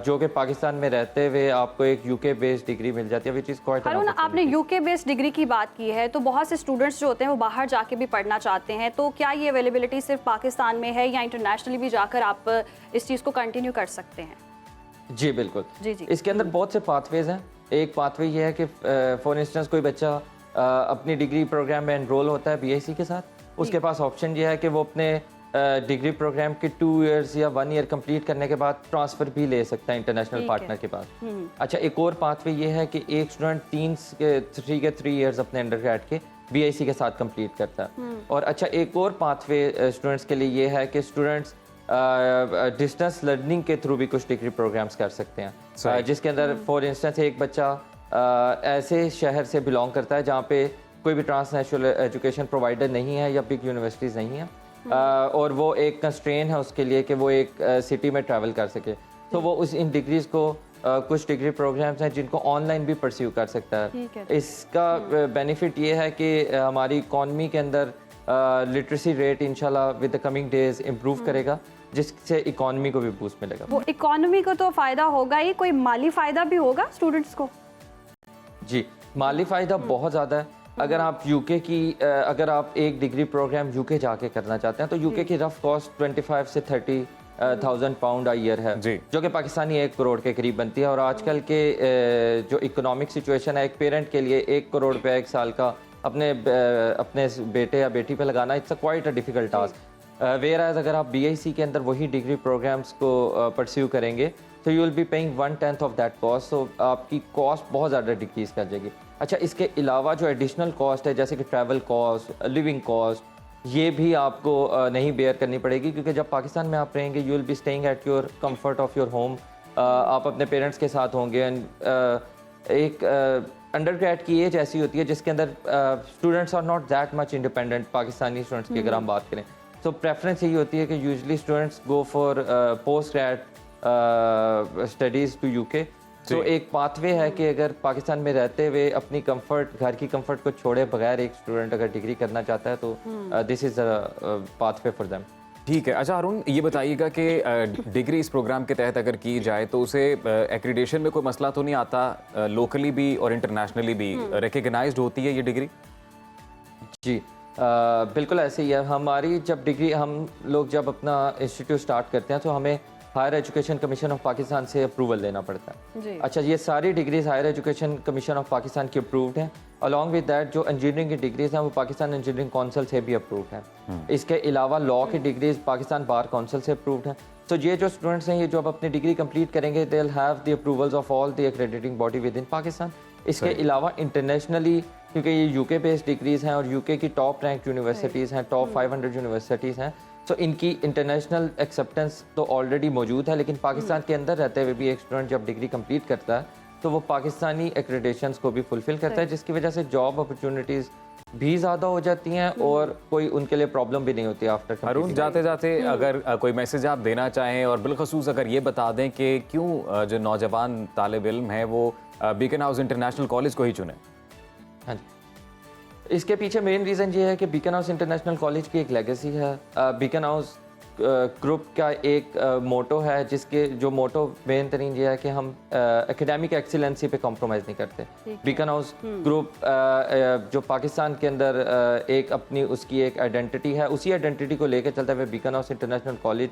जो कि पाकिस्तान में रहते हुए आपको एक UK बेस्ड डिग्री मिल जाती है, विच इज़ क्वाइट। हारून, आपने UK बेस्ड डिग्री की बात की है, तो बहुत से स्टूडेंट्स जो होते हैं वो बाहर जाके भी पढ़ना चाहते हैं, तो क्या ये अवेलेबिलिटी सिर्फ पाकिस्तान में है या इंटरनेशनली भी जाकर आप इस चीज़ को कंटिन्यू कर सकते हैं? जी बिल्कुल, जी। इसके अंदर बहुत से पाथवेज हैं। एक पाथवे ये है कि फॉर इंस्टेंस कोई बच्चा अपनी डिग्री प्रोग्राम में एनरोल होता है BIC के साथ, उसके पास ऑप्शन ये है कि वो अपने डिग्री प्रोग्राम के 2 years या 1 year कंप्लीट करने के बाद ट्रांसफ़र भी ले सकता है इंटरनेशनल पार्टनर के पास। अच्छा, एक और पाथवे ये है कि एक स्टूडेंट 3 years अपने अंडरग्रेड के BIC के साथ कंप्लीट करता है। और अच्छा, एक और पाथवे स्टूडेंट्स के लिए ये है कि स्टूडेंट्स डिस्टेंस लर्निंग के थ्रू भी कुछ डिग्री प्रोग्राम्स कर सकते हैं, जिसके अंदर फॉर इंस्टेंस एक बच्चा ऐसे शहर से बिलोंग करता है जहाँ पे कोई भी ट्रांसनेशनल एजुकेशन प्रोवाइडर नहीं है या बिग यूनिवर्सिटीज़ नहीं हैं, और वो एक कंस्ट्रेन है उसके लिए कि वो एक सिटी में ट्रैवल कर सके, तो वो उस इन डिग्रीज़ को कुछ डिग्री प्रोग्राम्स हैं जिनको ऑनलाइन भी परस्यू कर सकता ठीक है। है। इसका बेनिफिट ये है कि हमारी इकॉनमी के अंदर लिटरेसी रेट इंशाल्लाह with the coming days improve करेगा, जिससे इकॉनमी को भी बूस्ट मिलेगा। वो इकोनॉमी को तो फायदा होगा ही, कोई माली फायदा भी होगा स्टूडेंट्स को? जी, माली फ़ायदा बहुत ज़्यादा है। अगर आप यूके की अगर आप एक डिग्री प्रोग्राम यूके जाके करना चाहते हैं तो यूके की रफ कॉस्ट 25 से 30,000 पाउंड आ ईयर है, जी। जो कि पाकिस्तानी 1 करोड़ के करीब बनती है। और आजकल के जो इकोनॉमिक सिचुएशन है, एक पेरेंट के लिए 1 करोड़ रुपया 1 साल का अपने बेटे या बेटी पे लगाना, it's a quite a difficult task. Whereas अगर आप BIC के अंदर वही डिग्री प्रोग्राम्स को परस्यू करेंगे तो you will be paying 1/10 of that cost, so आपकी कॉस्ट बहुत ज़्यादा डिक्रीज़ कर जाएगी। अच्छा, इसके अलावा जो एडिशनल कॉस्ट है जैसे कि ट्रैवल कॉस्ट, लिविंग कॉस्ट, ये भी आपको नहीं बेयर करनी पड़ेगी, क्योंकि जब पाकिस्तान में आप रहेंगे you will be staying at your comfort of your home. आप अपने पेरेंट्स के साथ होंगे एंड एक अंडरग्रेड की एज ऐसी होती है जिसके अंदर students are not that much independent. Pakistani students की अगर हम बात करें तो प्रेफरेंस यही होती है कि usually students go for post grad studies to UK. तो एक पाथवे है कि अगर पाकिस्तान में रहते हुए अपनी कंफर्ट, घर की कंफर्ट को छोड़े बगैर एक स्टूडेंट अगर डिग्री करना चाहता है तो this is a pathway for them. ठीक है। अच्छा अरुण, ये बताइएगा कि डिग्री इस प्रोग्राम के तहत अगर की जाए तो उसे एक्रीडेशन में कोई मसला तो नहीं आता? लोकली भी और इंटरनेशनली भी रिकग्नाइज्ड होती है ये डिग्री? जी, बिल्कुल ऐसे ही है। हमारी जब डिग्री हम लोग जब अपना इंस्टीट्यूट स्टार्ट करते हैं तो हमें higher education commission of Pakistan से अप्रूवल लेना पड़ता है। जी। अच्छा, ये सारी degrees higher education commission of Pakistan की अप्रूव्ड हैं। अलॉन्ग विद दैट जो इंजीनियरिंग की डिग्रीज हैं वो पाकिस्तान इंजीनियरिंग काउंसिल से भी अप्रूव्ड हैं। इसके अलावा लॉ की डिग्रीज पाकिस्तान बार काउंसिल से अप्रूव्ड हैं। तो ये जो स्टूडेंट्स हैं ये जो अब अपनी डिग्री कंप्लीट करेंगे they will have the approvals of all the accrediting body within Pakistan. इसके अलावा इंटरनेशनली, क्योंकि ये यूके बेस्ड डिग्रीज हैं और यूके की टॉप रैंक यूनिवर्सिटीज़ हैं, टॉप 500 यूनिवर्सिटीज़ हैं, तो इनकी इंटरनेशनल एक्सेप्टेंस तो ऑलरेडी मौजूद है। लेकिन पाकिस्तान के अंदर रहते हुए भी एक स्टूडेंट जब डिग्री कंप्लीट करता है तो वो पाकिस्तानी एक्रेडिटेशंस को भी फुलफिल करता है, जिसकी वजह से जॉब अपॉर्चुनिटीज़ भी ज़्यादा हो जाती हैं और कोई उनके लिए प्रॉब्लम भी नहीं होती आफ्टर। अरुण, जाते जाते अगर कोई मैसेज आप देना चाहें और बिलखसूस अगर ये बता दें कि क्यों जो नौजवान तालिब इल्म है वो बीकन हाउस इंटरनेशनल कॉलेज को ही चुने? हाँ जी, इसके पीछे मेन रीज़न ये है कि बीकन हाउस इंटरनेशनल कॉलेज की एक लेगेसी है। बीकन हाउस ग्रुप का एक मोटो है, जिसके जो मोटो मेन तरीन ये है कि हम एकेडमिक एक्सीलेंसी पे कॉम्प्रोमाइज़ नहीं करते। बीकन हाउस ग्रुप जो पाकिस्तान के अंदर एक अपनी उसकी एक आइडेंटिटी है, उसी आइडेंटिटी को लेकर चलते हुए बीकन हाउस इंटरनेशनल कॉलेज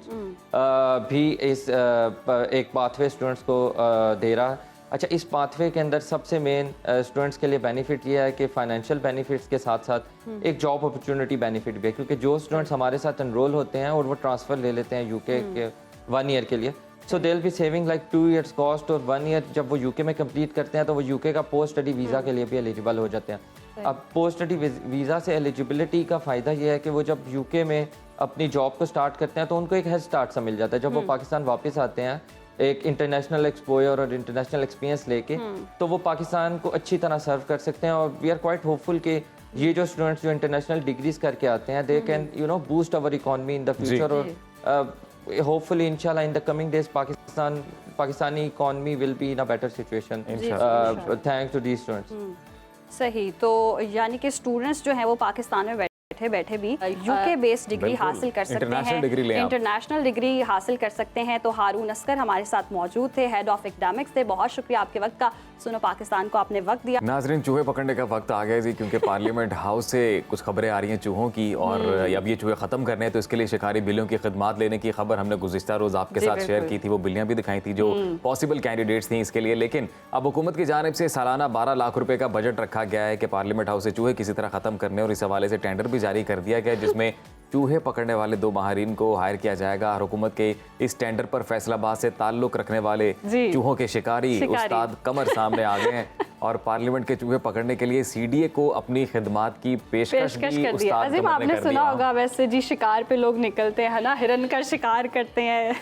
भी इस एक पाथवे स्टूडेंट्स को दे रहा है। अच्छा, इस पाथवे के अंदर सबसे मेन स्टूडेंट्स के लिए बेनिफिट ये है कि फाइनेंशियल बेनिफिट्स के साथ साथ एक जॉब अपॉर्चुनिटी बेनिफिट भी है, क्योंकि जो स्टूडेंट्स हमारे साथ एनरोल होते हैं और वो ट्रांसफ़र ले लेते हैं यूके के 1 ईयर के लिए, so they will be saving like 2 years cost. और 1 ईयर जब वो यूके में कंप्लीट करते हैं तो वो यूके का पोस्ट स्टडी वीज़ा के लिए भी एलिजिबल हो जाते हैं। अब पोस्ट स्टडी वीज़ा से एलिजिबिलिटी का फ़ायदा ये है कि वो जब यूके में अपनी जॉब को स्टार्ट करते हैं तो उनको एक हेड स्टार्ट सा मिल जाता है। जब वो पाकिस्तान वापस आते हैं एक इंटरनेशनल एक्सपोजर और इंटरनेशनल एक्सपीरियंस लेके, तो वो पाकिस्तान को अच्छी तरह सर्व कर सकते हैं। और वी आर क्वाइट होपफुल कि ये जो स्टूडेंट्स जो इंटरनेशनल डिग्रीज करके आते हैं they can boost our economy in the future. और होपफुली इंशाल्लाह in the coming days Pakistani economy will be in a better situation thanks to these students. सही, तो यानी कि स्टूडेंट्स जो हैं वो पाकिस्तान में बैठे भी यूके बेस्ड डिग्री हासिल कर सकते हैं, इंटरनेशनल डिग्री हासिल कर सकते हैं। तो हारून अस्कर हमारे साथ मौजूद थे, हेड ऑफ एकेडमिक्स थे। बहुत शुक्रिया आपके वक्त का, सुनो पाकिस्तान को आपने वक्त दिया। नाजरीन, चूहे पकड़ने का वक्त आ गया जी, क्योंकि पार्लियामेंट हाउस से कुछ खबरें आ रही हैं चूहों की और अब ये चूहे ख़त्म करने हैं, तो इसके लिए शिकारी बिल्लियों की खिदमत लेने की खबर हमने गुज़िश्ता रोज़ आपके साथ शेयर की थी। वो बिल्लियाँ भी दिखाई थी जो पॉसिबल कैंडिडेट्स थी इसके लिए। लेकिन अब हुकूमत की जानिब से सालाना 12 लाख रुपए का बजट रखा गया है कि पार्लियामेंट हाउस से चूहे किसी तरह ख़त्म करने, और इस हवाले से टेंडर भी जारी कर दिया गया जिसमें चूहे पकड़ने वाले 2 माहिरीन को हायर किया जाएगा। और हुकूमत के इस टेंडर पर फैसलाबाद से ताल्लुक रखने वाले चूहों के शिकारी उस्ताद कमर सामने आ गए हैं और पार्लियामेंट के चूहे पकड़ने के लिए सीडीए को अपनी खिदमत की पेशकश कर दी। अजीम, आपने सुना होगा वैसे जी, शिकार पे लोग निकलते हैं ना, हिरन का शिकार करते हैं,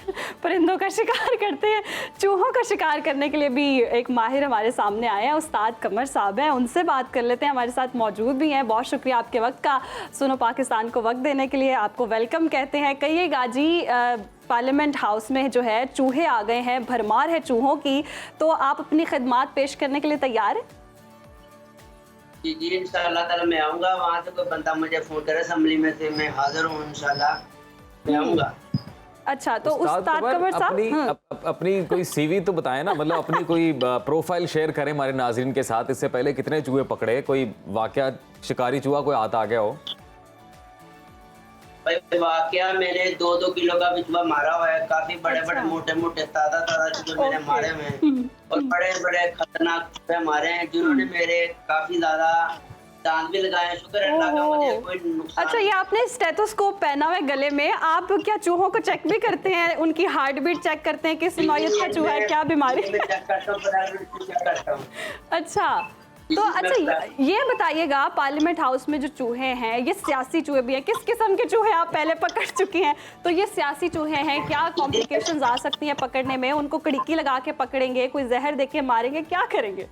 परिंदों का शिकार करते हैं, चूहों का शिकार करने के लिए भी एक माहिर हमारे सामने आए हैं, उस्ताद कमर साहब हैं। उनसे बात कर लेते हैं, हमारे साथ मौजूद भी हैं। बहुत शुक्रिया आपके वक्त का, सुनो पाकिस्तान को वक्त देने के लिए आपको वेलकम कहते हैं। कहिएगा जी, पार्लियामेंट हाउस में जो है चूहे आ गए हैं, भरमार है चूहों की, तो आप अपनी खिदमात पेश करने के लिए तैयार हैं? जी जी इंशाल्लाह ताला मैं आऊँगा। वहाँ से कोई बंदा मुझे फ़ोन करे असेंबली में से, मैं हाजिर हूँ इंशाल्लाह, मैं आऊँगा। अच्छा, तो उस्ताद कमर साहब अपनी कोई सीवी तो बताएं ना, मतलब अपनी कोई प्रोफाइल शेयर करें हमारे नाज़रीन के साथ। इससे पहले कितने चूहे पकड़े, कोई वाकया शिकारी चूहा कोई हाथ आ गया हो? भाई वाकया मैंने 2-2 किलो का बिचवा मारा हुआ है। काफी बड़े-बड़े मोटे-मोटे ताज़ा चूहे मैंने मारे हुए हैं और बड़े-बड़े खतरनाक चूहे मारे हैं जिन्होंने मेरे काफी ज्यादा दांत भी लगाए। शुक्र है अल्लाह का मुझे कोई नुकसान। अच्छा, ये आपने स्टेथोस्कोप पहना हुआ है गले में, आप क्या चूहों को चेक भी करते हैं, उनकी हार्ट बीट चेक करते हैं, किस नौयत का चूहा है, क्या बीमारी? मैं चेक करता हूँ। अच्छा, तो अच्छा ये बताइएगा, पार्लियामेंट हाउस में जो चूहे हैं ये सियासी चूहे भी हैं, किस किस्म के चूहे आप पहले पकड़ चुकी हैं? तो ये सियासी चूहे हैं, क्या कॉम्प्लिकेशंस आ सकती हैं पकड़ने में? उनको कड़ीकी लगा के पकड़ेंगे, कोई जहर दे के मारेंगे, क्या करेंगे?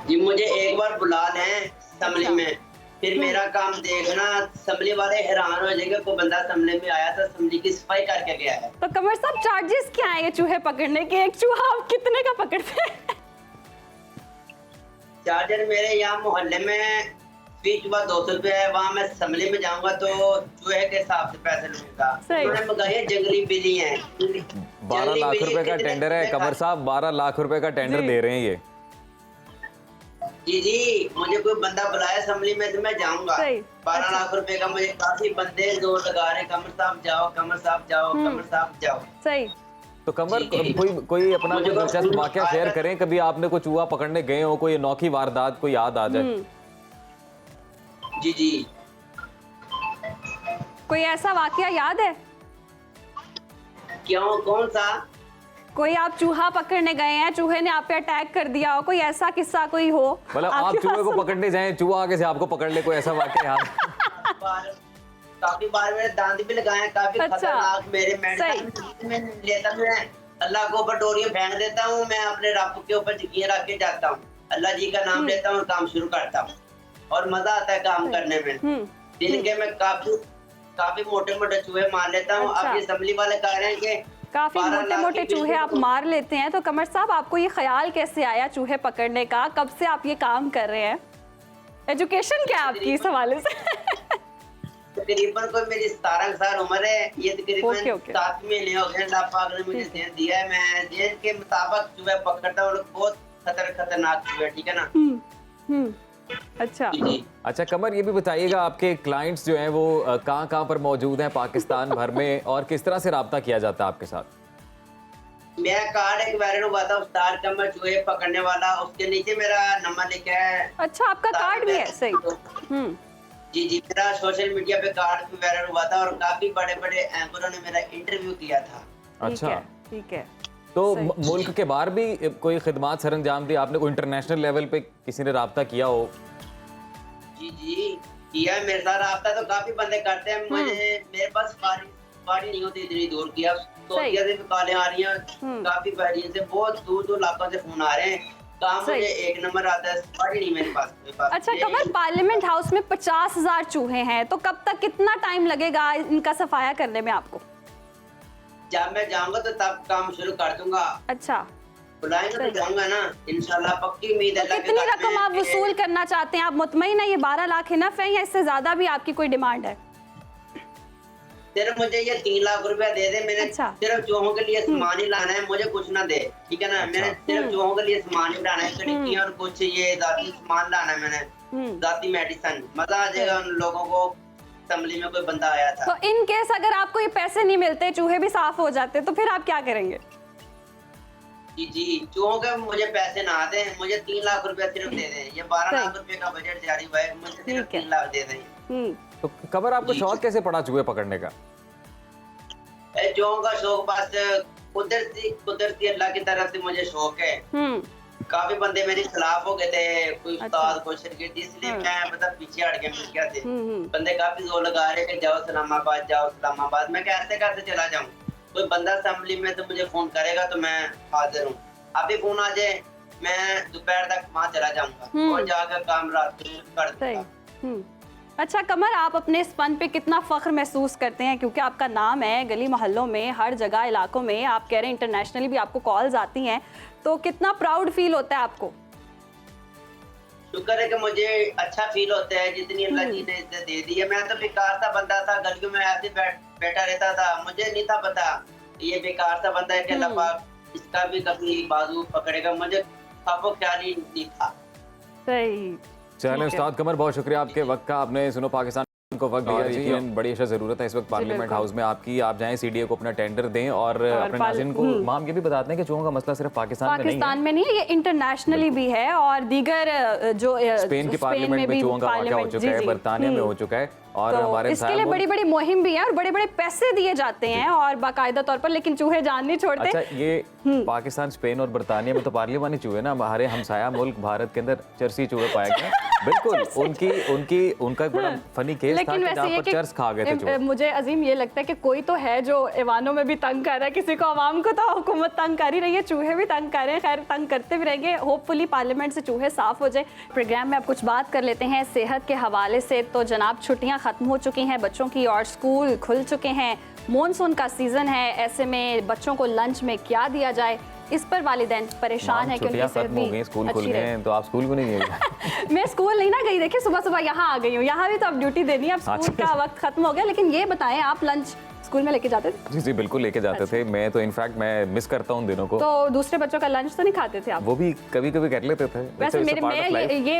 जी मुझे एक बार बुला लें असेंबली में, फिर मेरा काम देखना। असेंबली वाले हैरान हो जाएंगे, कोई बंदा असेंबली में आया था, असेंबली की सफाई करके गया है। तो कमर साहब, चार्जेस क्या है ये चूहे पकड़ने के? एक चूहा आप कितने का पकड़ते हैं? चार्जर मेरे यहाँ मोहल्ले में फीस 200 रुपये है। वहाँ मैं असेंबली में जाऊंगा तो चूहे के हिसाब से पैसे लूंगा। उन्होंने मंगाई जंगली बिल्ली है। 12 लाख रुपए का टेंडर है कमर साहब, 12 लाख रुपए का टेंडर दे रहे हैं ये। जी मुझे कोई बंदा बुलाया असेंबली में तो मैं जाऊंगा। 12 लाख रुपए का मुझे काफी बंदे जोर लगा रहे, कमर साहब जाओ, कमर साहब जाओ, कमर साहब जाओ। सही। तो कमर कोई अपना कोई दिलचस्प वाकया शेयर करें, कभी आपने कोई चूहा पकड़ने गए हो, कोई अनोखी वारदात कोई याद आ जाए? जी जी कोई ऐसा वाकया याद है? क्यों, कौन सा? कोई आप चूहा पकड़ने गए हैं, चूहे ने आप पे अटैक कर दिया हो, कोई ऐसा किस्सा कोई हो? मतलब आप चूहे को पकड़ने जाएं, चूहा आगे से आपको पकड़ ले, कोई ऐसा वाकया याद? काफी बार मेरे दांत भी लगाए, काफी खतरनाक। मेरे मेडिसिन में लेता मैं अल्लाह को ऊपर डोरियां फेंक देता हूँ, मैं अपने रब के ऊपर यकीन रख के जाता हूँ, अल्लाह जी का नाम लेता हूँ और काम शुरू करता हूँ और मजा आता है काम करने में। दिन के मैं काफी मोटे चूहे मार लेता हूँ। अब ये असेंबली वाले कह रहे हैं कि काफी मोटे चूहे आप मार लेते हैं, तो कमर साहब आपको ये ख्याल कैसे आया चूहे पकड़ने का? कब से आप ये काम कर रहे हैं? एजुकेशन क्या है आपकी इस हवाले से? तकरीबन कोई मेरी 17 साल उम्र है, ये तकरीबन 7 महीने हो गए अल्लाह पाक ने मुझे सेहत दिया है। मैं जेल के मुताबिक चूहे पकड़ता हूँ, बहुत खतरनाक चूहे, ठीक है ना? अच्छा कमर, ये भी बताइएगा आपके क्लाइंट्स जो हैं वो कहाँ पर मौजूद हैं पाकिस्तान भर में, और किस तरह से रब्ता किया जाता है आपके साथ? मैं कार्ड एक वायरल हुआ था उस्ताद कमर चूहे पकड़ने वाला, उसके नीचे मेरा नंबर लिखा है। अच्छा, आपका कार्ड भी है? सही। जी जी मेरा सोशल मीडिया पे कार्ड भी वायरल हुआ था और काफी बड़े एंकरों ने मेरा इंटरव्यू किया था। अच्छा, ठीक है। तो मुल्क के बाहर भी कोई खिदमात सर अंजाम दी आपने? कोई इंटरनेशनल लेवल पे किसी ने रब्ता किया हो? जी किया है, मेरे साथ रब्ता तो काफी बंदे करते हैं। मेरे पास बारी नहीं होती इतनी दूर किया। सऊदीया से भी कॉलें आ रही हैं, काफी बहरीन से, बहुत दूर इलाकों से फोन आ रहे हैं। काम मुझे एक नंबर आता है, बारी नहीं मेरे पास। अच्छा कमर, पार्लियामेंट हाउस में 50,000 चूहे हैं, तो कब तक, कितना टाइम लगेगा इनका सफाया करने में आपको? जब मैं जाऊंगा तो तब काम शुरू कर दूंगा। अच्छा, बुलाएंगे तो जाऊंगा ना इंशाल्लाह, पक्की उम्मीद है। कितनी रकम आप वसूल करना चाहते हैं? आप मुतमईन है ये 12 लाख इनफ है या इससे ज्यादा भी आपकी कोई डिमांड है? सिर्फ मुझे ये 3 लाख रुपया दे दे। मैंने सिर्फ चूहों के लिए सामान ही लाना है, मुझे कुछ ना दे, ठीक है ना? मैंने सिर्फ चूहों के लिए सामान ही लाना है, खिड़कियां और कुछ ये जाती सामान लाना है, मैंने जाती मेडिसिन। मजा आ जाएगा उन लोगों को। असेंबली में कोई बंदा आया था। तो इन केस अगर आपको ये पैसे नहीं मिलते, चूहे भी साफ हो जाते, तो फिर आप क्या करेंगे? जी चूहों के मुझे पैसे ना दें, मुझे 3 लाख रुपया सिर्फ दे दें। ये 12 लाख रुपए का बजट जारी हुआ है, मुझे सिर्फ 3 लाख दे दें। तो कमर, आपको शौक कैसे पड़ा चूहे पकड़ने का? चूहों का शौक बस कुदरती अल्लाह की तरफ से मुझे शौक है। काफी बंदे मेरे खिलाफ हो गए थे, कोई उस्ताद कोई शागिर्द, इसलिए मैं मतलब पीछे हट गया। क्या थे बंदे काफी जोर लगा रहे कि जाओ इस्लामाबाद, जाओ इस्लामाबाद। मैं कैसे चला जाऊं? कोई बंदा असेंबली में तो मुझे फोन करेगा तो मैं हाजिर हूँ। अभी फोन आ जाए मैं दोपहर तक वहाँ चला जाऊंगा और जाकर काम रात कर दूंगा। अच्छा कमर, आप अपने इस फन पे कितना फख्र महसूस करते हैं, क्योंकि आपका नाम है गली मोहल्लों में, हर जगह इलाकों में, आप कह रहे हैं इंटरनेशनली भी आपको कॉल्स आती हैं, तो कितना प्राउड फील होता है आपको? शुक्र है कि मुझे अच्छा फील होता है जितनी अल्लाह जी ने इज्जत दे दी है। मैं तो बेकार सा बंदा था, गलियों में ऐसे बैठा रहता था, मुझे नहीं था पता ये बेकार सा बंदा है कि अल्लाह पाक इसका भी कभी बाजू पकड़ेगा, मुझे खौफ ख्याल ही नहीं था। सही। चलें उस्ताद कमर, बहुत शुक्रिया आपके वक्त का, आपने सुनो पाकिस्तान को वक्त दिया जी। बड़ी अच्छा ज़रूरत है इस वक्त पार्लियामेंट हाउस में आपकी, आप जाएं सीडीए को अपना टेंडर दें और अपने नाज़रीन को माम ये भी बताते हैं कि चूहों का मसला सिर्फ पाकिस्तान में नहीं है, ये इंटरनेशनली भी है और दीगर जो स्पेन की पार्लियामेंट में चूहों का वाक़या हो चुका है, बरतानिया में हो चुका है, और तो हमारे इसके लिए बड़ी बड़ी मुहिम भी है और बड़े बड़े पैसे दिए जाते हैं और बाकायदा तौर पर, लेकिन चूहे जान नहीं छोड़ते। अच्छा, ये पाकिस्तान, स्पेन और बरतानिया में तो पार्लियामानी चूहे ना, हमारे हमसाया मुल्क भारत के अंदर चरसी चूहे पाए गए। बिल्कुल, उनका एक बड़ा फनी केस था कि जहाँ पर चर्स खा गए थे चूहे। मुझे अजीम ये लगता है कि कोई तो है जो ऐवानों में भी तंग कर रहा है किसी को, आवाम को तो हुकूमत तंग कर ही रही है, चूहे भी तंग कर रहे हैं, खैर तंग करते भी रहेंगे, होपफुली पार्लियामेंट से चूहे साफ हो जाए। प्रोग्राम में अब कुछ बात कर लेते हैं सेहत के हवाले से। तो जनाब, छुट्टियां खत्म हो चुकी हैं बच्चों की और स्कूल खुल चुके हैं, मॉनसून का सीजन है, ऐसे में बच्चों को लंच में क्या दिया जाए, इस पर वालिदैन परेशान है कि उनकी सेहत भी स्कूल खुल गए हैं, तो आप स्कूल को नहीं गए? मैं स्कूल नहीं ना गई, देखिए सुबह सुबह यहाँ आ गई हूँ, यहाँ भी तो अब ड्यूटी देनी है, अब स्कूल का वक्त खत्म हो गया। लेकिन ये बताएं, आप लंच स्कूल में लेके जाते थे? जी बिल्कुल लेके जाते थे, मैं तो इनफैक्ट मैं मिस करता हूँ दिनों को। तो दूसरे बच्चों का लंच तो नहीं खाते थे आप? वो भी कभी कभी कर लेते थे। वैसे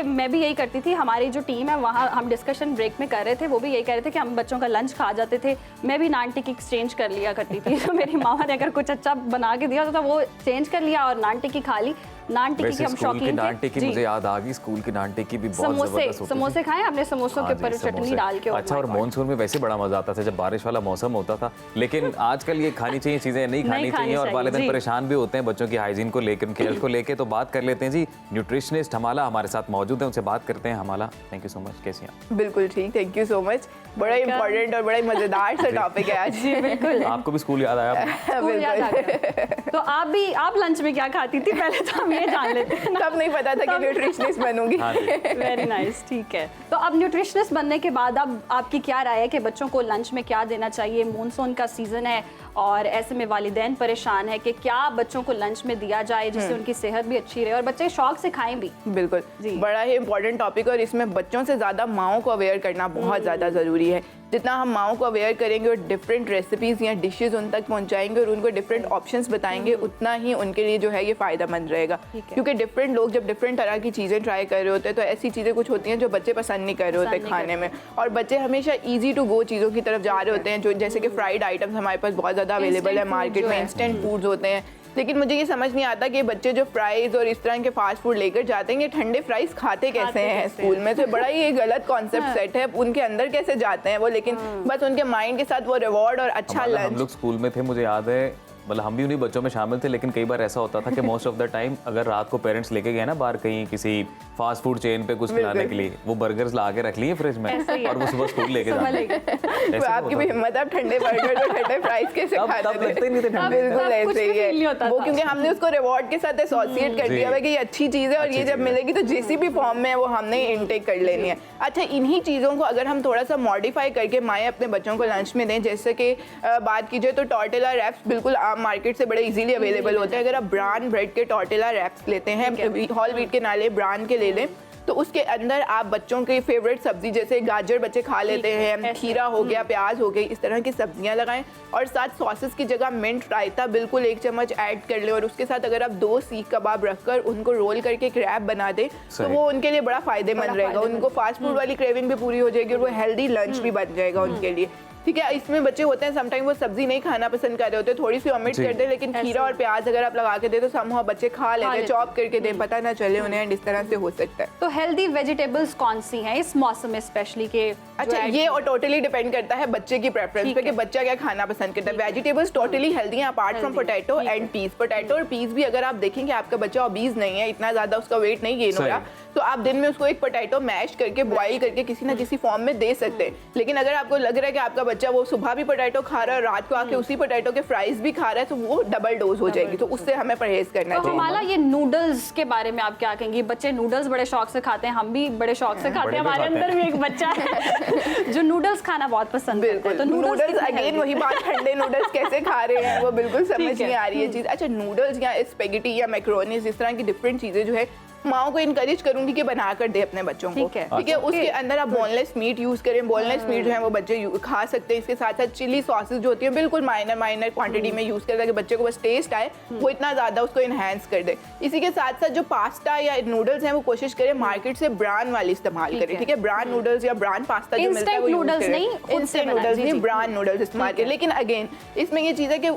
मैं भी यही करती थी, हमारी जो टीम है वहाँ हम डिस्कशन ब्रेक में कर रहे थे, वो भी यही कह रहे थे कि हम बच्चों का लंच खा जाते थे। मैं भी नान टिक्की एक्सचेंज कर लिया करती थी, तो मेरी मामा ने अगर कुछ अच्छा बना के दिया तो वो चेंज कर लिया और नान टिक्की खा ली। नान टिक्की की हम शौकीन थे। नान टिक्की मुझे याद आ गई, स्कूल की नान टिक्की भी बहुत जबरदस्त होती थी। समोसे खाए आपने? समोसों के ऊपर चटनी डाल के। अच्छा, और मॉनसून में वैसे बड़ा मजा आता था जब बारिश वाला मौसम होता था, लेकिन आजकल ये खानी चाहिए चीजें नहीं खानी चाहिए, और वालिदैन परेशान भी होते हैं बच्चों की हाइजीन को लेकर, उनकी हेल्थ को लेकर। तो बात कर लेते हैं जी, न्यूट्रिशनिस्ट हमाला हमारे साथ मौजूद है, उनसे बात करते हैं। हमाला, थैंक यू सो मच, कैसी हैं? बिल्कुल ठीक, थैंक यू सो मच। बड़ा इंपॉर्टेंट और बड़ा मजेदार सा टॉपिक है आज। जी बिल्कुल। आपको भी स्कूल याद आया? स्कूल याद आ गया। तो आप लंच में क्या खाती थी पहले, तो हम ये जान लेते हैं। तब नहीं पता था कि न्यूट्रिशनिस्ट बनूंगी। वेरी नाइस, ठीक है। तो अब न्यूट्रिशनिस्ट बनने के बाद अब आपकी क्या राय है कि बच्चों को लंच में क्या देना चाहिए? मॉनसून का सीजन है और ऐसे में वालिदैन परेशान है कि क्या बच्चों को लंच में दिया जाए जिससे उनकी सेहत भी अच्छी रहे और बच्चे शौक से खाएं भी। बिल्कुल, बड़ा ही इंपॉर्टेंट टॉपिक है और इसमें बच्चों से ज़्यादा माओं को अवेयर करना बहुत ज़्यादा ज़रूरी है। जितना हम माओं को अवेयर करेंगे और डिफरेंट रेसिपीज़ या डिशेज़ उन तक पहुंचाएंगे और उनको डिफरेंट ऑप्शंस बताएंगे, उतना ही उनके लिए जो है ये फ़ायदेमंद रहेगा। क्योंकि डिफरेंट लोग जब डिफरेंट तरह की चीज़ें ट्राई कर रहे होते हैं तो ऐसी चीज़ें कुछ होती हैं जो बच्चे पसंद नहीं कर रहे होते खाने में, और बच्चे हमेशा ईजी टू गो चीज़ों की तरफ जा रहे होते हैं, जो जैसे कि फ्राइड आइटम्स हमारे पास बहुत ज़्यादा अवेलेबल है मार्केट में, इंस्टेंट फूड्स होते हैं। लेकिन मुझे ये समझ नहीं आता कि बच्चे जो फ्राइज और इस तरह के फास्ट फूड लेकर जाते हैं, ये ठंडे फ्राइज खाते कैसे हैं स्कूल में? तो बड़ा ही गलत कॉन्सेप्ट सेट है, उनके अंदर कैसे जाते हैं वो, लेकिन बस उनके माइंड के साथ वो रिवॉर्ड और अच्छा लंच। हम लोग स्कूल में थे, मुझे याद है, मतलब हम भी उन्हीं बच्चों में शामिल थे, लेकिन कई बार ऐसा होता था कि मोस्ट ऑफ द टाइम अगर रात को पेरेंट्स लेके गए ना बाहर कहीं किसी फास्ट फूड चेन पे कुछ खिलाने के लिए, वो बर्गर्स ला के रख लिए फ्रिज में और वो सुबह स्कूल लेके जाते। आपकी भी हिम्मत, आप ठंडे बर्गर और ठंडे फ्राइज कैसे खाते थे? बिल्कुल ऐसे ही है वो, क्योंकि हमने उसको रिवॉर्ड के साथ एसोसिएट कर दिया है कि ये अच्छी चीज़ है और ये जब मिलेगी तो जिस भी फॉर्म में वो हमने इनटेक कर लेनी है। अच्छा, इन्हीं चीज़ों को अगर हम थोड़ा सा मॉडिफाई करके माएँ अपने बच्चों को लंच में दें, जैसे कि बात कीजिए तो टॉर्टिला रैप्स बिल्कुल आम मार्केट से बड़े इजीली अवेलेबल होते हैं। अगर आप ब्राउन ब्रेड के टॉर्टिला रैप्स लेते हैं, होल व्हीट के नाले ब्राउन के ले लें, तो उसके अंदर आप बच्चों की फेवरेट सब्जी जैसे गाजर बच्चे खा लेते हैं, खीरा हो गया, प्याज हो गई, इस तरह की सब्जियां लगाएं और साथ सॉसेस की जगह मिंट रायता बिल्कुल 1 चम्मच ऐड कर लें और उसके साथ अगर आप 2 सीख कबाब रखकर उनको रोल करके एक रैप बना दें तो वो उनके लिए बड़ा फायदेमंद रहेगा। उनको फास्ट फूड वाली क्रेविंग भी पूरी हो जाएगी और वो हेल्दी लंच भी बन जाएगा उनके लिए। ठीक है, इसमें बच्चे होते हैं समटाइम वो सब्जी नहीं खाना पसंद कर रहे होते, थोड़ी सी ओमिट करते हैं, लेकिन खीरा और प्याज अगर आप लगा के दे तो समूह बच्चे खा लेते हैं, चॉप करके दें, पता ना चले उन्हें, इस तरह से हो सकता है। तो हेल्दी वेजिटेबल्स कौन सी हैं इस मौसम में स्पेशली के? अच्छा, ये और टोटली डिपेंड करता है बच्चे की प्रेफरेंस पे कि बच्चा क्या खाना पसंद करता है। वेजिटेबल्स टोटली हेल्दी हैं apart from potato and peas. Potato और पीस भी अगर आप देखेंगे आपका बच्चा ओबीज नहीं है, इतना ज्यादा उसका वेट नहीं गेन हो रहा, तो आप दिन में उसको एक पोटैटो मैश करके बॉईल करके किसी ना किसी फॉर्म में दे सकते हैं। लेकिन अगर आपको लग रहा है कि आपका बच्चा वो सुबह भी पोटैटो खा रहा है, रात को आके उसी पोटैटो के फ्राइज भी खा रहा है, तो वो डबल डोज हो जाएगी, तो उससे हमें परहेज करना तो चाहिए। हमारा ये नूडल्स के बारे में आप क्या कहेंगे? बच्चे नूडल्स बड़े शौक से खाते हैं, हम भी बड़े शौक से खाते हैं, हमारे अंदर भी एक बच्चा है जो नूडल्स खाना बहुत पसंद करता है। तो नूडल्स अगेन वही बात, ठंडे नूडल्स कैसे खा रहे हैं वो बिल्कुल समझ नहीं आ रही है चीज। अच्छा, नूडल्स या स्पेगेटी या मैक्रोनीज, इस तरह की डिफरेंट चीजें जो है माओ को इनकरेज करूंगी कि बना कर दे अपने बच्चों को, ठीक है। उसके अंदर आप बोनलेस मीट यूज करें, बोनलेस मीट जो है वो बच्चे खा सकते हैं। इसके साथ साथ चिली सॉसेस जो होती है बिल्कुल माइनर क्वांटिटी में यूज करें ताकि बच्चे को बस टेस्ट आए, वो इतना ज्यादा उसको इनहेंस कर दे। इसी के साथ साथ जो पास्ता या नूडल्स हैं वो कोशिश करें मार्केट से ब्रांड वाली इस्तेमाल करें, ठीक है। ब्रांड नूडल्स या ब्रांड पास्ता जो मिलता है वो नूडल्स नहीं, इंस्टेंट नूडल्स नहीं, ब्रांड नूडल्स इस्तेमाल करें। लेकिन अगेन इसमें ये चीज़ है कि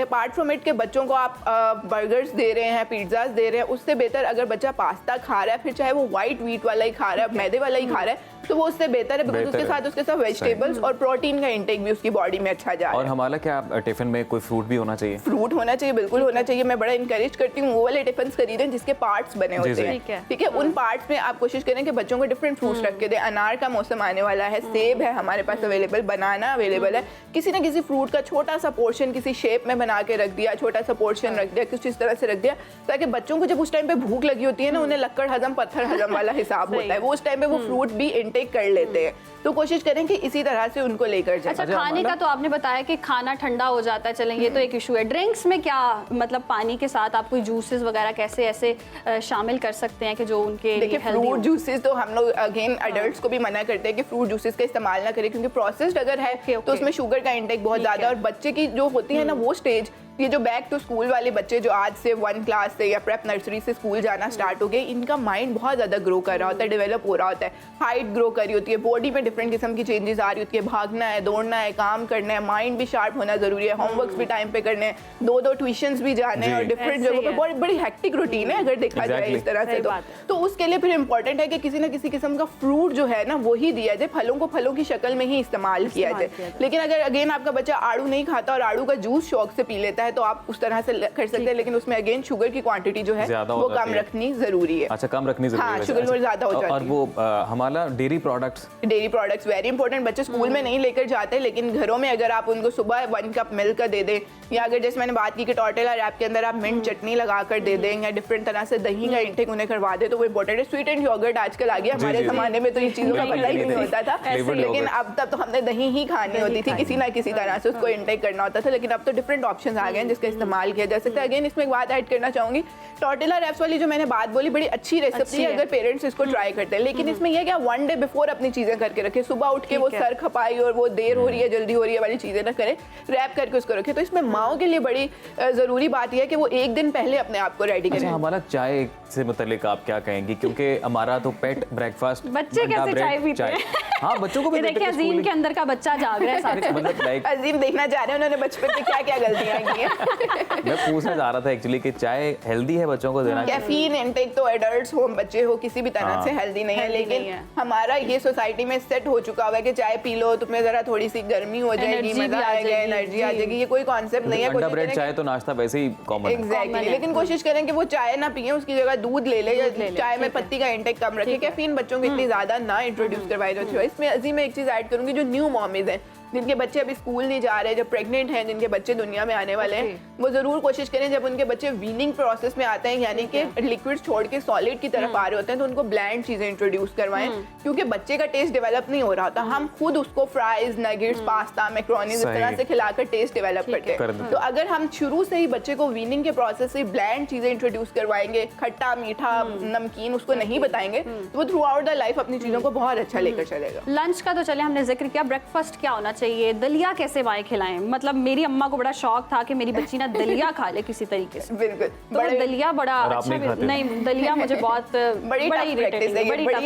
अपार्ट फ्रॉम इट के बच्चों को आप बर्गर्स दे रहे हैं, पिज्जाज दे रहे हैं, उससे बेहतर अगर बच्चा पास्ता खा रहा है, फिर चाहे वो व्हाइट व्हीट वाला ही खा रहा है, मैदे वाला ही खा रहा है, तो वो उससे बेहतर है, बिकॉज़ उसके साथ वेजिटेबल्स और प्रोटीन का इंटेक भी उसकी बॉडी में अच्छा जा रहा है। और हमारा क्या टिफिन में कोई फ्रूट भी होना चाहिए? फ्रूट होना चाहिए, बिल्कुल होना चाहिए। मैं बड़ा इंकरेज करती हूँ वो वाले टिफिन खरीदें जिसके पार्ट्स बने होते हैं, ठीक है। उन पार्ट्स में आप कोशिश करें कि बच्चों को डिफरेंट फ्रूट्स रख के दें। अनार का मौसम आने वाला है, सेब है हमारे पास अवेलेबल, बनाना अवेलेबल है। किसी ना किसी फ्रूट का छोटा सा पोर्शन किसी शेप में बना के रख दिया, छोटा सा पोर्शन रख दिया, कुछ इस तरह से रख दिया ताकि बच्चों को जब उस टाइम पे भूख लगी होती है ना, उन्हें लक्कड़ हजम पत्थर हजम वाला हिसाब होता है, वो उस टाइम पे वो फ्रूट भी इंटेक कर लेते हैं। तो कोशिश करें कि इसी तरह से उनको लेकर जाए। अच्छा, खाने का तो आपने बताया कि खाना ठंडा हो जाता है, चलें ये तो एक इशू है। ड्रिंक्स में क्या मतलब पानी के साथ आप कोई जूसेस वगैरह कैसे ऐसे शामिल कर सकते हैं कि जो उनके देखिए फ्रूट जूसेस तो हम लोग अगेन अडल्ट्स को भी मना करते हैं कि फ्रूट जूसेस का इस्तेमाल ना करें, क्योंकि प्रोसेस्ड अगर है तो उसमें शुगर का इंटेक बहुत ज्यादा, और बच्चे की जो होती है ना वो स्टेज, ये जो बैक टू स्कूल वाले बच्चे जो आज से 1 क्लास से या प्रेप नर्सरी से स्कूल जाना स्टार्ट हो गए, इनका माइंड बहुत ज़्यादा ग्रो कर रहा होता है, डेवलप हो रहा होता है, हाइट ग्रो कर रही होती है, बॉडी में डिफरेंट किस्म की चेंजेस आ रही होती है, भागना है, दौड़ना है, काम करना है, माइंड भी शार्प होना जरूरी है, होमवर्क्स भी टाइम पे करने हैं, 2-2 ट्यूशंस भी जाने हैं और डिफरेंट जगहों पर बहुत बड़ी हेक्टिक रूटीन है अगर देखा जाए इस तरह से। तो उसके लिए फिर इंपॉर्टेंट है कि किसी ना किसी किस्म का फ्रूट जो है ना वही दिया जाए, फलों को फलों की शक्ल में ही इस्तेमाल किया जाए। लेकिन अगर अगेन आपका बच्चा आड़ू नहीं खाता और आड़ू का जूस शौक से पी लेता है तो आप उस तरह से कर सकते हैं, लेकिन उसमें अगेन शुगर की क्वांटिटी जो है वो कम रखनी जरूरी है। अच्छा, कम रखनी जरूरी है। हाँ, शुगर ज्यादा हो जाती है। और वो हमारा डेयरी प्रोडक्ट्स वेरी इंपॉर्टेंट। बच्चे स्कूल में नहीं लेकर जाते, लेकिन घरों में अगर आप उनको सुबह 1 कप मिल्क का दे दें, या अगर जैसे मैंने बात की कि टॉर्टेला रैप के अंदर आप मिंट चटनी लगा कर दे दें, या डिफरेंट तरह से दही का इंटेक उन्हें करवा दे, तो वो इंपॉर्टेंट है। स्वीट एंड योगर्ट आजकल आ गया, हमारे जमाने में तो ये चीजों का पता ही नहीं होता था, लेकिन अब तब तो हमने दही ही खानी होती थी, किसी ना किसी तरह से उसको इंटेक करना होता था। लेकिन अब तो डिफरेंट ऑप्शन आ गए हैं जिसका इस्तेमाल किया जा सकता है। अगेन इसमें एक बात ऐड करना चाहूंगी, टॉर्टेला रैप्स वाली जो मैंने बात बोली बड़ी अच्छी रेसिपी है अगर पेरेंट्स इसको ट्राई करते हैं, लेकिन इसमें यह क्या 1 डे बिफोर अपनी चीजें करके रखे, सुबह उठ के वो सर खपाई और वो देर हो रही है जल्दी हो रही है वाली चीजें ना करें, रैप करके उसको रखे। तो इसमें माओ के लिए बड़ी जरूरी बात यह है कि वो 1 दिन पहले अपने आप को रेडी करें। हमारा चाय से मुतालिक आप क्या कहेंगी, क्योंकि हमारा तो पेट ब्रेकफास्ट, बच्चे कैसे चाय पीते हैं? हाँ, बच्चों को भी देखिए अजीम के अंदर का बच्चा जाग रहा है, मतलब अजीम देखना चाह रहे हैं उन्होंने बचपन में क्या क्या गलतियां की हैं। मैं पूछना चाह रहा था एक्चुअली कि चाय हेल्दी है बच्चों को देना? कैफीन इंटेक तो एडल्ट्स हो बच्चे हो किसी भी तरह से हेल्दी नहीं है, लेकिन हमारा ये सोसाइटी में सेट हो चुका हुआ है कि चाय पी लो, तुम्हें जरा थोड़ी सी गर्मी हो जाएगी, मजा आएगा, एनर्जी आ जाएगी, ये कोई कॉन्सेप्ट नहीं है। अंडा ब्रेड चाय तो नाश्ता वैसे ही कॉमन है। एग्जैक्टली, लेकिन कोशिश करें कि वो चाय ना पिए, उसकी जगह दूध ले ले, या चाय में पत्ती का इंटेक कम रखें। कैफीन बच्चों को इतनी ज्यादा ना इंट्रोड्यूस करवाए जाए। इसमें अजीम एक चीज ऐड करूंगी, जो न्यू मॉमीज हैं जिनके बच्चे अभी स्कूल नहीं जा रहे, जो प्रेग्नेंट हैं, जिनके बच्चे दुनिया में आने वाले हैं, वो जरूर कोशिश करें जब उनके बच्चे वीनिंग प्रोसेस में आते हैं, यानी कि लिक्विड छोड़ के सॉलिड की तरफ आ रहे होते हैं, तो उनको ब्लैंड चीजें इंट्रोड्यूस करवाएं, क्योंकि बच्चे का टेस्ट डेवलप नहीं हो रहा होता। हम खुद उसको फ्राइज, नगेट्स, पास्ता, मैक्रोनी इस तरह से खिलाकर टेस्ट डेवलप करते हैं। तो अगर हम शुरू से ही बच्चे को वीनिंग के प्रोसेस से ब्लैंड चीजें इंट्रोड्यूस करवाएंगे, खट्टा मीठा नमकीन उसको नहीं बताएंगे, तो वो थ्रू आउट द लाइफ अपनी चीजों को बहुत अच्छा लेकर चलेगा। लंच का तो चले हमने जिक्र किया, ब्रेकफास्ट क्या होना चाहिए? दलिया कैसे वाए खिलाएं? मतलब मेरी अम्मा को बड़ा शौक था कि मेरी बच्ची ना दलिया खा ले किसी तरीके से। बिल्कुल, तो दलिया बड़ा अच्छा नहीं, दलिया मुझे बहुत बड़ी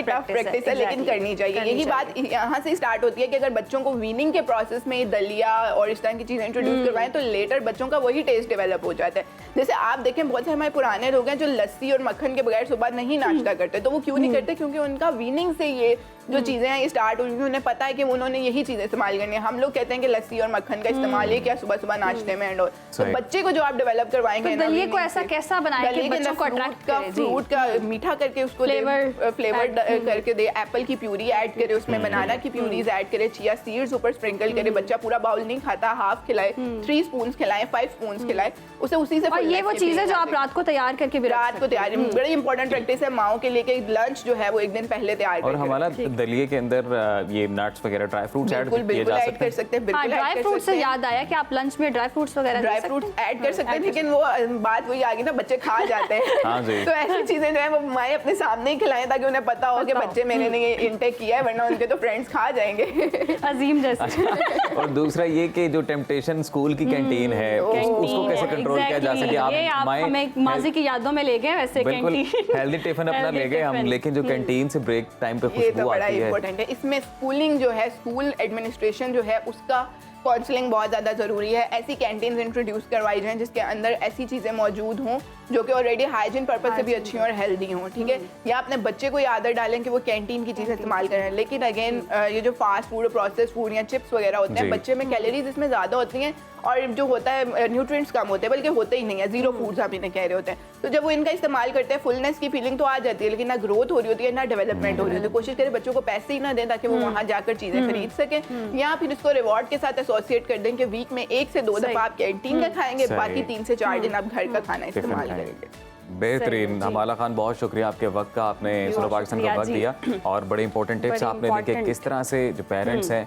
टफ प्रैक्टिस है, लेकिन करनी चाहिए। यही बात यहाँ से स्टार्ट होती है कि अगर बच्चों को वीनिंग के प्रोसेस में दलिया और इस तरह की चीजें इंट्रोड्यूस करवाएं तो लेटर बच्चों का वही टेस्ट डेवलप हो जाता है। जैसे आप देखें बहुत से हमारे पुराने लोग हैं जो लस्सी और मक्खन के बगैर सुबह नहीं नाश्ता करते, तो वो क्यों नहीं करते? क्योंकि उनका वीनिंग से ये जो चीजें हैं स्टार्ट हुई, उन्हें पता है कि उन्होंने यही चीजें इस्तेमाल करनी है। हम लोग कहते हैं कि लस्सी और मक्खन का इस्तेमाल ये क्या सुबह सुबह नाश्ते में एंड तो बच्चे को जो आप डेवलप करवाएंगे तो दलिये को ऐसा कैसा बनाए कि बच्चों को अट्रैक्ट करे? फ्रूट का मीठा करके उसको फ्लेवर करके दे, एप्पल की प्यूरी ऐड करे उसमें, बनाना की प्यूरीज ऐड करे, चिया सीड्स ऊपर स्प्रिंकल करे। बच्चा पूरा बाउल नहीं खाता, हाफ खिलाए, 3 स्पून खिलाए, 5 स्पून खिलाए, उसे उसी से। और ये वो चीजें जो आप रात को तैयार करके भी रात को तैयार, बड़ी इंपॉर्टेंट प्रैक्टिस है माओ के लिए कि लंच जो है वो एक दिन पहले तैयार और हमारा दलिये के अंदर ये नट्स वगैरह ड्राई फ्रूट्स ऐड किए जा सकते हैं। ड्राई फ्रूट से याद आया कि आप लंच में ड्राई फ्रूट्स वगैरह ड्राई फ्रूट्स ऐड कर सकते हैं, लेकिन वो बात वही आ गई ना, बच्चे खा जाते हैं। हाँ जी। तो ऐसी चीजें जो है वो माएं अपने सामने ही खिलाएं ताकि उन्हें पता हो कि बच्चे मेरे ने ये इंटेक किया है, वरना उनके तो फ्रेंड्स खा जाएंगे। अजीम जैसे। और दूसरा ये कि जो टेम्पटेशन स्कूल की कैंटीन है उसको कैसे कंट्रोल किया जा सके। आप हमें माजी की यादों में ले गए वैसे कैंटीन, हेल्दी टिफिन अपना ले गए हम, लेकिन जो कैंटीन से ब्रेक टाइम पे खुशबू आती है, इम्पोर्टेंट है। इसमें स्कूलिंग जो है, स्कूल एडमिनिस्ट्रेशन जो है उसका काउंसलिंग बहुत ज़्यादा ज़रूरी है। ऐसी कैंटीन्स इंट्रोड्यूस करवाई जाएं जिसके अंदर ऐसी चीज़ें मौजूद हों जो कि ऑलरेडी हाइजीन पर्पज से भी अच्छी और हेल्दी हों, ठीक है। या अपने बच्चे को ये आदत डालें कि वो कैंटीन की चीज़ें इस्तेमाल करें। लेकिन अगेन ये जो फास्ट फूड, प्रोसेस फूड या चिप्स वगैरह होते हैं, बच्चे में कैलोरीज इसमें ज़्यादा होती हैं और जो होता है न्यूट्रिएंट्स कम होते हैं, बल्कि होते ही नहीं है, जीरो फूड्स आप इन्हें कह रहे होते हैं। तो जब वो इनका इस्तेमाल करते हैं, फुलनेस की फीलिंग तो आ जाती है, लेकिन ना ग्रोथ हो रही होती है ना डेवलपमेंट हो रही होती है। कोशिश करें बच्चों को पैसे ही ना दें ताकि वो वहाँ जाकर चीज़ें खरीद सकें, या फिर इसको रिवॉर्ड के साथ एसोसिएट कर दें कि वीक में 1 से 2 दफ़ा आप कैंटीन का खाएंगे, बाकी 3 से 4 दिन आप घर का खाना इस्तेमाल करेंगे। बेहतरीन। हमाला खान, बहुत शुक्रिया आपके वक्त का, आपने सुनो पाकिस्तान का वक्त दिया और बड़े इंपॉर्टेंट टिप्स आपने दी कि किस तरह से जो पेरेंट्स हैं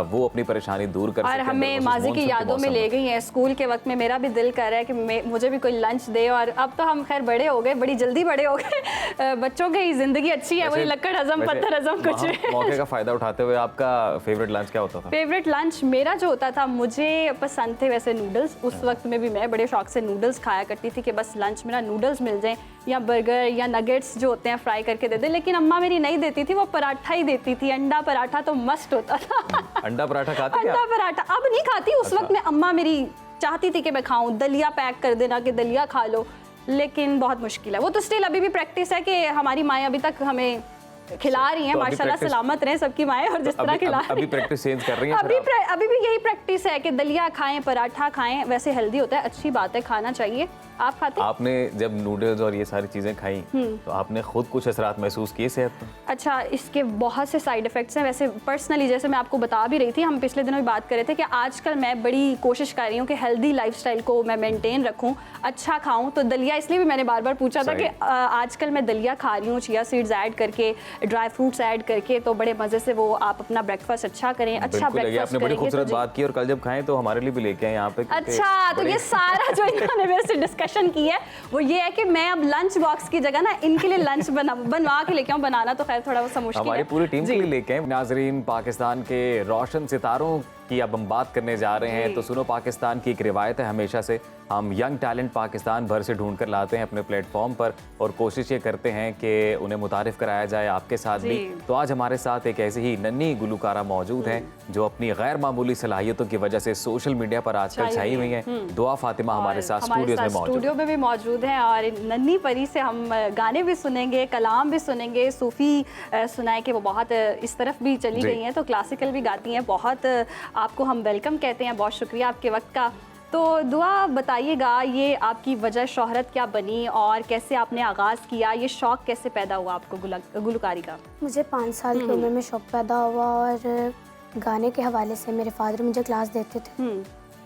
वो अपनी परेशानी दूर कर सकते हैं। और हमें माजी की यादों में ले गई हैं। स्कूल के वक्त में मेरा भी दिल कर रहा है कि मुझे भी कोई लंच दे, और अब तो हम खैर बड़े हो गए, बड़ी जल्दी बड़े हो गए। बच्चों की जिंदगी अच्छी है, वही लक्कड़ हजम पत्थर हजम कुछ मौके का फायदा उठाते हुए आपका फेवरेट लंच क्या होता था? फेवरेट लंच मेरा जो होता था, मुझे पसंद थे वैसे नूडल्स। उस वक्त में भी मैं बड़े शौक से नूडल्स खाया करती थी कि बस लंच में ना नूडल्स मिल जाएं, या बर्गर या नगेट्स जो होते हैं फ्राई करके दे दे। लेकिन अम्मा मेरी नहीं देती थी, वो पराठा ही देती थी। अंडा पराठा तो मस्त होता था। अंडा पराठा खाते? अंडा पराठा अब नहीं खाती, उस वक्त में अम्मा मेरी चाहती थी कि मैं खाऊं। दलिया पैक कर देना कि दलिया खा लो, लेकिन बहुत मुश्किल है वो। तो स्टिल अभी भी प्रैक्टिस है कि हमारी माएँ अभी तक हमें खिला रही हैं, माशाल्लाह सलामत रहे सबकी माएँ, और जिस तरह खिला अभी प्रैक्टिस चेंज कर रही हैं अभी भी यही प्रैक्टिस है कि दलिया खाएं, पराठा खाएं। वैसे हेल्दी होता है, अच्छी बात है, खाना चाहिए। आप खाते? आपने जब नूडल्स और ये सारी चीजें खाई तो आपने खुद कुछ असरात महसूस किए सेहत पर? अच्छा, इसके बहुत से साइड इफेक्ट्स हैं। वैसे पर्सनली जैसे मैं आपको बता भी रही थी, हम पिछले दिनों भी बात कर रहे थे कि आजकल मैं बड़ी कोशिश कर रही हूँ कि हेल्दी लाइफस्टाइल को मैं मेंटेन रखूँ, अच्छा खाऊं। तो दलिया इसलिए भी मैंने बार बार पूछा था कि आजकल मैं दलिया खा रही हूँ, चिया सीड्स ऐड करके, ड्राई फ्रूट्स ऐड करके, तो बड़े मजे से वो आप अपना ब्रेकफास्ट अच्छा करें, अच्छा ब्रेकफास्ट आपने बड़ी खूबसूरत बात की, और कल जब खाएं तो हमारे लिए भी लेके आए यहाँ पे। अच्छा, तो ये सारा जो इन्होंने मेरे से डिस्कशन की है वो ये है कि मैं अब लंच बॉक्स की जगह ना इनके लिए लंच बनवा के लेके आऊँ। बनाना तो खैर थोड़ा सा मुश्किल है, हमारी पूरी टीम के लिए लेके आए। नाजरीन, पाकिस्तान के रोशन सितारों की अब हम बात करने जा रहे हैं। तो सुनो पाकिस्तान की एक रिवायत है, हमेशा से हम यंग टैलेंट पाकिस्तान भर से ढूंढ कर लाते हैं अपने प्लेटफॉर्म पर, और कोशिश ये करते हैं कि उन्हें मुतारिफ कराया जाए आपके साथ भी। तो आज हमारे साथ एक ऐसी ही नन्ही गुलकारा मौजूद हैं जो अपनी गैर मामूली सलाहियतों की वजह से सोशल मीडिया पर आजकल छाई हुई हैं। दुआ फातिमा हमारे साथ स्टूडियो में भी मौजूद हैं, और नन्ही परी से हम गाने भी सुनेंगे, कलाम भी सुनेंगे, सूफी सुनाए कि वो बहुत इस तरफ भी चली गई हैं, तो क्लासिकल भी गाती हैं। बहुत आपको हम वेलकम कहते हैं, बहुत शुक्रिया आपके वक्त का। तो दुआ बताइएगा, ये आपकी वजह शोहरत क्या बनी और कैसे आपने आगाज़ किया? ये शौक़ कैसे पैदा हुआ आपको गुलकारी का? मुझे 5 साल की उम्र में शौक़ पैदा हुआ, और गाने के हवाले से मेरे फादर मुझे क्लास देते थे,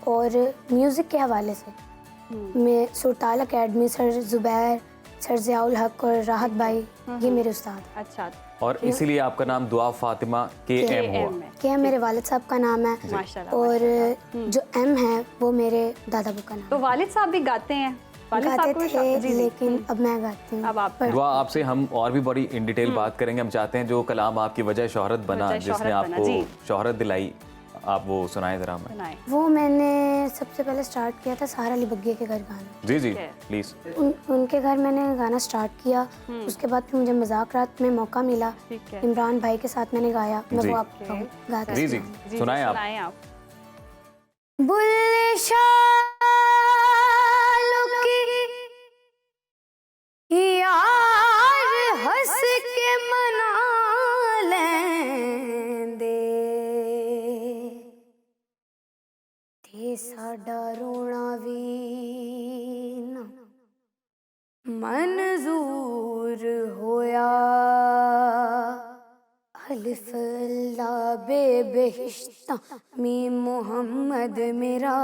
और म्यूज़िक के हवाले से मैं Surtaal academy, sir Zubair, sir Ziaul Haq और राहत भाई, ये मेरे उस्ताद। अच्छा, और इसीलिए आपका नाम दुआ फातिमा KM हुआ। KM मेरे वालिद साहब का नाम है, और जो M है वो मेरे दादा का नाम। तो वालिद साहब भी गाते हैं? गाते थे, लेकिन अब मैं गाती हूँ। अब आप दुआ, आपसे हम और भी बड़ी इन डिटेल बात करेंगे। हम चाहते हैं जो कलाम आपकी वजह शोहरत बना, जिसने आपको शोहरत दिलाई, आप वो सुनाएं जरा हमें। वो मैंने सबसे पहले स्टार्ट किया था सारा अली बग्गे के घर गाना। जी जी प्लीज। उनके घर मैंने गाना स्टार्ट किया, उसके बाद फिर मुझे मज़ाकरात में मौका मिला, इमरान भाई के साथ मैंने गाया। मैं वो आपको गाती हूँ। जी जी सुनाएं आप। बुल्ले यार हंस के मना लेंदे, साडा रोना भी ना मंजूर होया। अलिफ ला बे बेहिश्ता मी मोहम्मद मेरा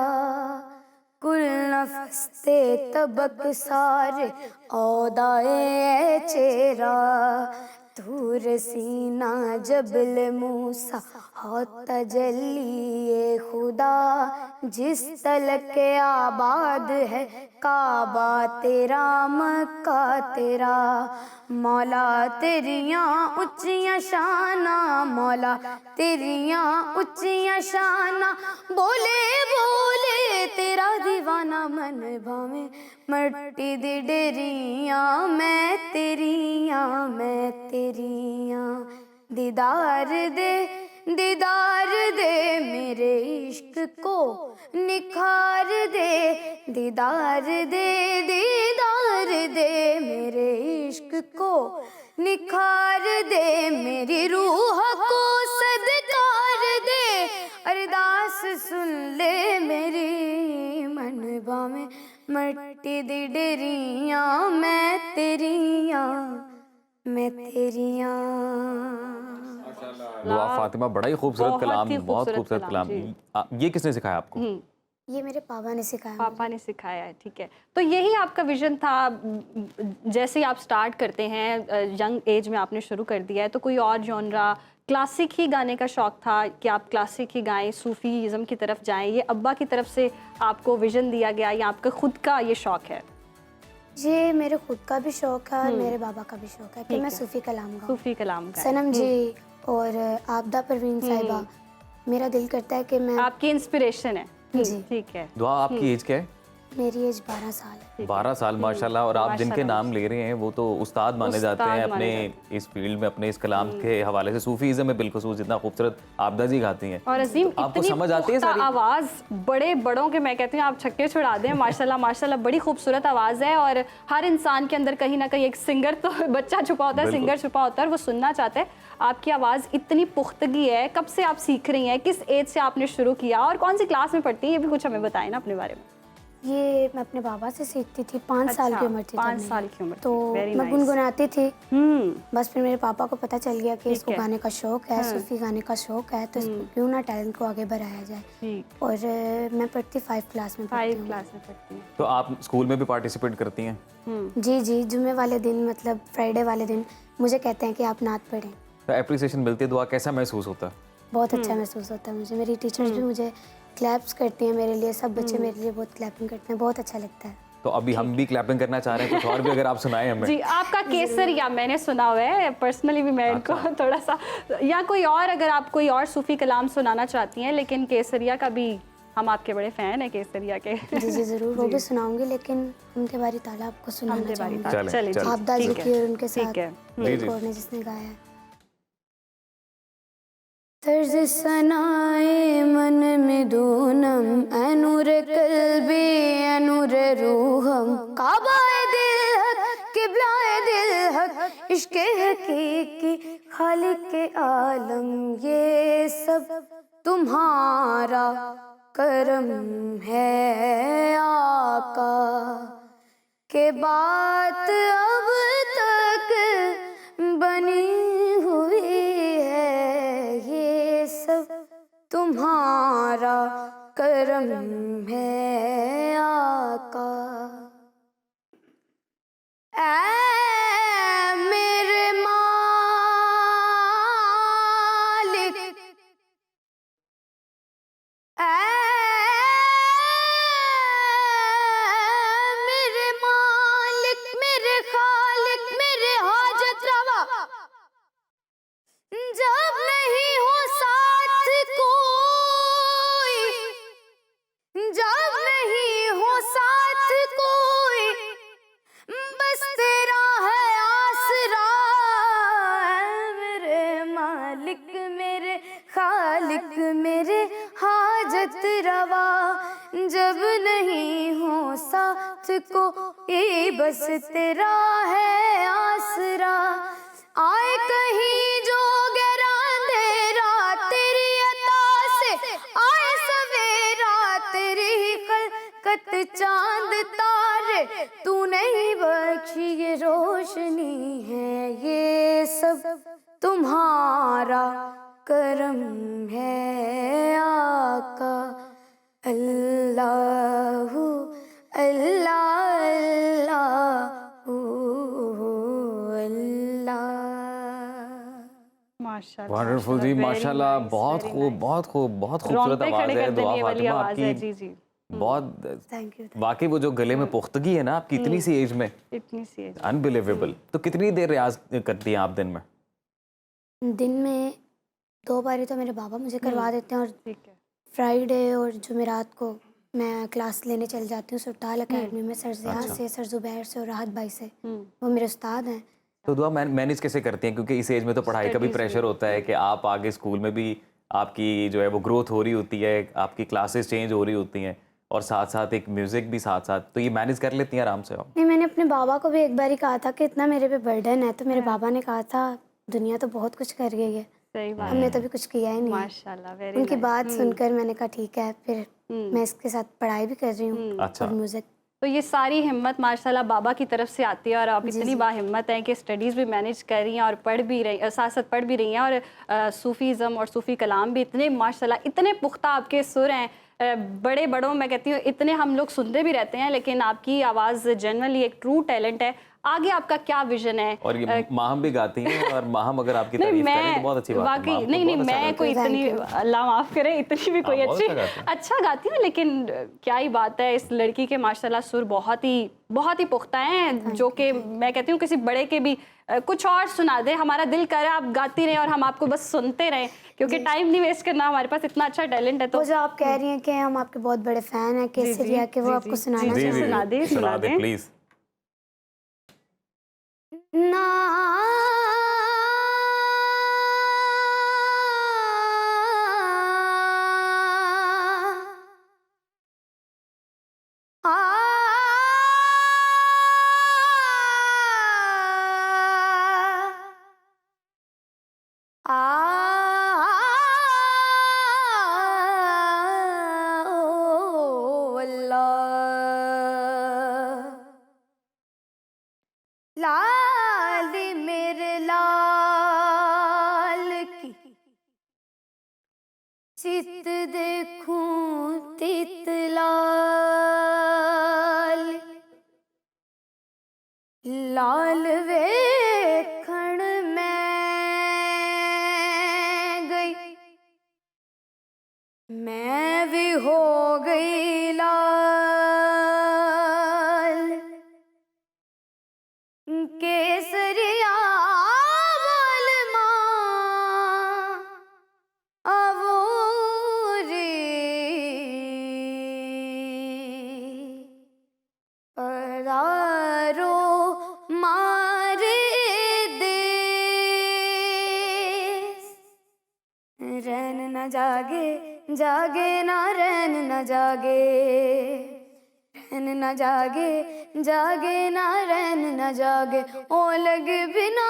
कुल नफस्ते तबक सारे औदाए चेहरा। तूर सीना जबल मूसा हो तजल्ली खुदा जिस तल के आबाद है काबा तेरा मक्का तेरा। मौला तेरियां उच्चियां शाना मौला तेरियां उच्चियां शाना। बोले बोले तेरा दीवाना मन भावे मट्टी दी डेरियां मैं तेरियां दीदार दे मेरे इश्क को निखार दे। दीदार दे मेरे इश्क को निखार दे। मेरी रूह को सदकार दे अरदास सुन ले मेरी मन भावे मट्टी दी डेरियां मैं तेरियां। दुआ फातिमा, बड़ा ही खूबसूरत कलाम, बहुत खूबसूरत कलाम। ये किसने सिखाया आपको? ये मेरे पापा ने सिखाया। पापा ने सिखाया है, ठीक है। तो यही आपका विजन था जैसे ही आप स्टार्ट करते हैं, यंग एज में आपने शुरू कर दिया है, तो कोई और जॉनरा, क्लासिक ही गाने का शौक था कि आप क्लासिक ही गाएं, सूफीज़म की तरफ जाएं? ये अब्बा की तरफ से आपको विजन दिया गया या आपका खुद का ये शौक है? ये मेरे खुद का भी शौक है और मेरे बाबा का भी शौक है कि मैं सूफी कलाम गाऊं। सूफी कलाम गाएं। सनम जी और आबदा परवीन साहिबा, मेरा दिल करता है कि मैं आपकी इंस्पिरेशन है जी। ठीक है। दुआ, आपकी एज क्या है? मेरी एज 12 साल है। 12 साल, माशाल्लाह। और आप जिनके नाम ले रहे हैं वो तो उस्ताद माने जाते हैं अपने इस फील्ड में, अपने इस कलाम के हवाले से। सूफीज़म में बिल्खुसूस जितना खूबसूरत आबदा जी गाती हैं। और अजीम, आपको समझ आती है सारी आवाज़ बड़े बड़ों के, मैं कहती हूँ आप छक्के छुड़ा दें। माशाल्लाह माशाल्लाह, बड़ी खूबसूरत आवाज़ है। और हर इंसान के अंदर कहीं ना कहीं एक सिंगर तो बच्चा छुपा होता है, सिंगर छुपा होता है, वो सुनना चाहता है। आपकी आवाज़ इतनी पुख्तगी है, कब से आप सीख रही हैं, किस एज से आपने शुरू किया और कौन सी क्लास में पढ़ती हैं, ये भी कुछ हमें बताएं ना अपने बारे में। ये मैं अपने बाबा से सीखती थी। 5 साल की उम्र थी। 5 साल की उम्र तो मैं गुनगुनाती थी। बस फिर मेरे पापा को पता चल गया कि इसको गाने का शौक है, सूफी गाने का शौक है, तो इसको क्यों ना टैलेंट को आगे बढ़ाया जाए। और मैं पढ़ती 5 क्लास में पढ़ती हूँ। तो आप स्कूल में भी पार्टिसिपेट करती हैं? जी, जुम्मे वाले दिन, मतलब फ्राइडे वाले दिन मुझे कहते हैं कि आप नात पढ़ें। तो एप्रिसिएशन मिलती है, दुआ, कैसा महसूस होता है? बहुत अच्छा महसूस होता है मुझे। मेरी टीचर्स भी मुझे क्लैप्स करती हैं मेरे लिए, सब बच्चे मेरे लिए बहुत क्लैपिंग करते हैं, बहुत अच्छा लगता है। तो अभी हम भी क्लैपिंग करना चाह रहे हैं, कुछ और भी अगर आप सुनाएं हमें। जी, आपका केसरिया मैंने सुना हुआ है पर्सनली भी, मैं इनको थोड़ा सा, या कोई और अगर आप कोई और सूफी कलाम सुनाना चाहती हैं, लेकिन केसरिया का भी हम आपके बड़े फैन हैं, केसरिया के। जी ज़रूर, वो भी सुनाऊंगी, लेकिन हमके बारी ताला आपको सुनाना चाहूँगी। चलिए, आबदा जी की और उनके साथ ठीक है, एक और ने जिसने गाया है। तर्ज सनाए मन में दूनम एनूर कल्बी एनूर रूहम काबाए दिल हक किबलाए दिल हक इश्क़ हकीकी खालिक के आलम, ये सब तुम्हारा करम है आका। के बात अब तक बनी हुई है, ये सब तुम्हारा करम है आका। ऐ मेरे मालिक, ऐ मेरे मालिक, मेरे खालिक, मेरे हाजत रवा, जब नहीं हो साथ कोई, जब नहीं हो साथ कोई, बस तेरा है आसरा। मेरे मालिक, मेरे खालिक, मेरे हाजत रवा, जब नहीं हो साथ कोई, बस तेरा है आसरा। आए कहीं जो गहरा अंधेरा तेरी अता से, आए सवेरा तेरी तुम्हारा करम है आका, अल्लाहु अल्लाह अल्लाहु अल्लाह। माशाल्लाह वंडरफुल जी, माशाल्लाह, बहुत खूब, बहुत खूब, बहुत खूबसूरत आवाज़ है। दुआ फातिमा आपकी जी जी, बहुत, थैंक यू। वाकई वो जो गले में पुख्तगी है ना आपकी इतनी सी एज में, इतनी सी एज। अनबिलीवेबल। तो कितनी देर रियाज करती हैं आप दिन में? दिन में 2 बारी तो मेरे बाबा मुझे करवा देते हैं, और ठीक है। फ्राइडे और जुमेरात को मैं क्लास लेने चल जाती हूँ सुरताल एकेडमी में, सर जियाद से, सर जुबैर से और राहत भाई से। वो मेरे उस्ताद हैं। तो दुआ मैनेज कैसे करती हैं, क्योंकि इस एज में तो पढ़ाई का भी प्रेशर होता है कि आप आगे स्कूल में भी आपकी जो है वो ग्रोथ हो रही होती है, आपकी क्लासेस चेंज हो रही होती हैं, और साथ साथ एक म्यूजिक भी साथ साथ, तो ये मैनेज कर लेती हैं आराम से आप? नहीं, मैंने अपने बाबा को भी एक बार ही कहा था कि इतना मेरे पे बर्डन है, तो मेरे बाबा ने कहा था दुनिया तो बहुत कुछ कर गई है, सही बात, हमने तो भी कुछ किया ही नहीं है। माशाल्लाह, वेरी उनकी नाइस। बात सुनकर मैंने कहा ठीक है, फिर मैं इसके साथ पढ़ाई भी कर रही हूँ अच्छा। और म्यूजिक। तो ये सारी हिम्मत माशाल्लाह बाबा की तरफ से आती है, और आप इतनी बाहिम्मत हैं कि स्टडीज़ भी मैनेज कर रही हैं और पढ़ भी रही, साथ साथ पढ़ भी रही हैं, और सूफ़ीज़म और सूफ़ी कलाम भी इतने माशाल्लाह, इतने पुख्ता आपके सुर हैं। बड़े बड़ों मैं कहती हूँ इतने हम लोग सुनते भी रहते हैं, लेकिन आपकी आवाज़ जनरली एक ट्रू टैलेंट है। आगे आपका क्या विजन है? और ये माहम भी गाती हैं, और माहम अगर आपकी तारीफ करें तो बहुत अच्छी बात है। वाकई माहम तो नहीं बहुत अच्छा मैं गाती कोई इतनी, अल्लाह माफ़ करे, इतनी भी कोई बहुत अच्छी अच्छा गाती हैं। अच्छा गाती हूँ, लेकिन क्या ही बात है, इस लड़की के माशाल्लाह सुर बहुत ही पुख्ता हैं, जो कि मैं कहती हूँ किसी बड़े के भी कुछ और सुना दे, हमारा दिल करे आप गाती रहें और हम आपको बस सुनते रहें, क्योंकि टाइम नहीं वेस्ट करना, हमारे पास इतना अच्छा टैलेंट है। तो वो जो आप कह रही हैं कि हम आपके बहुत बड़े फ़ैन हैं केसरिया के, वो आपको सुनाना जी जी, चाहूँगी। सुना दें प्लीज। ना लाल मेरे लाल की चित देखूं तित लाल, लाल वेखण मैं गई, मैं भी हो गई लाल। केसरिया बोल माँ अवोरी, परारो मारे देश, रैन न जागे जागे ना रैन न जागे, रैन न जागे जागे ना रैन न जागे, ओ लगे बिना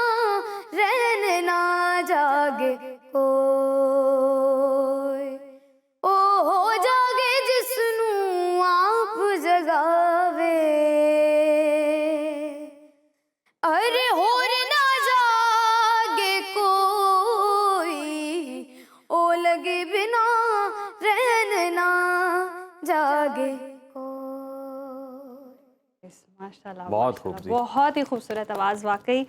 रैन ना जागे कोई, ओ हो जागे जिसनू आप जगावे, अरे होर ना जागे कोई, ओ लगे बिना रैन ना जागे। माशाल्लाह, बहुत खूब माशाल्लाह, जी। बहुत ही खूबसूरत आवाज़, वाकई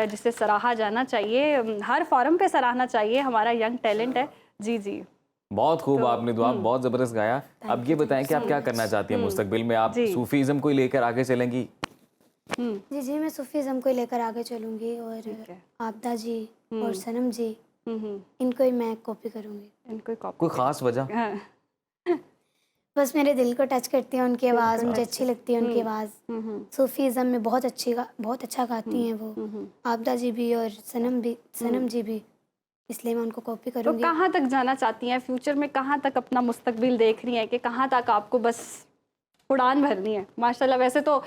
जिसे सराहा जाना चाहिए, हर फॉरम पे सराहना चाहिए, हमारा यंग टैलेंट है। जी जी, बहुत खूब आपने दुआ, बहुत जबरदस्त गाया। अब ये बताएं कि आप क्या करना चाहती हैं मुस्तकबिल में? आप सूफीज़म को लेकर आगे चलेंगी? जी जी, मैं सूफीज़म को लेकर आगे चलूँगी, और आपदा जी और सनम जी, इनको ही मैं कॉपी करूँगी। इनको कोई ख़ास वजह? बस मेरे दिल को टच करती है उनकी आवाज़, मुझे अच्छी लगती है उनकी आवाज़। सूफीज़म में बहुत अच्छा गाती हैं वो, आपदा जी भी और सनम जी भी, इसलिए मैं उनको कॉपी तो करूँगी। कहाँ तक जाना चाहती हैं फ्यूचर में? कहाँ तक अपना मुस्तकबिल देख रही हैं कि कहाँ तक आपको बस उड़ान भरनी है? माशाल्लाह, वैसे तो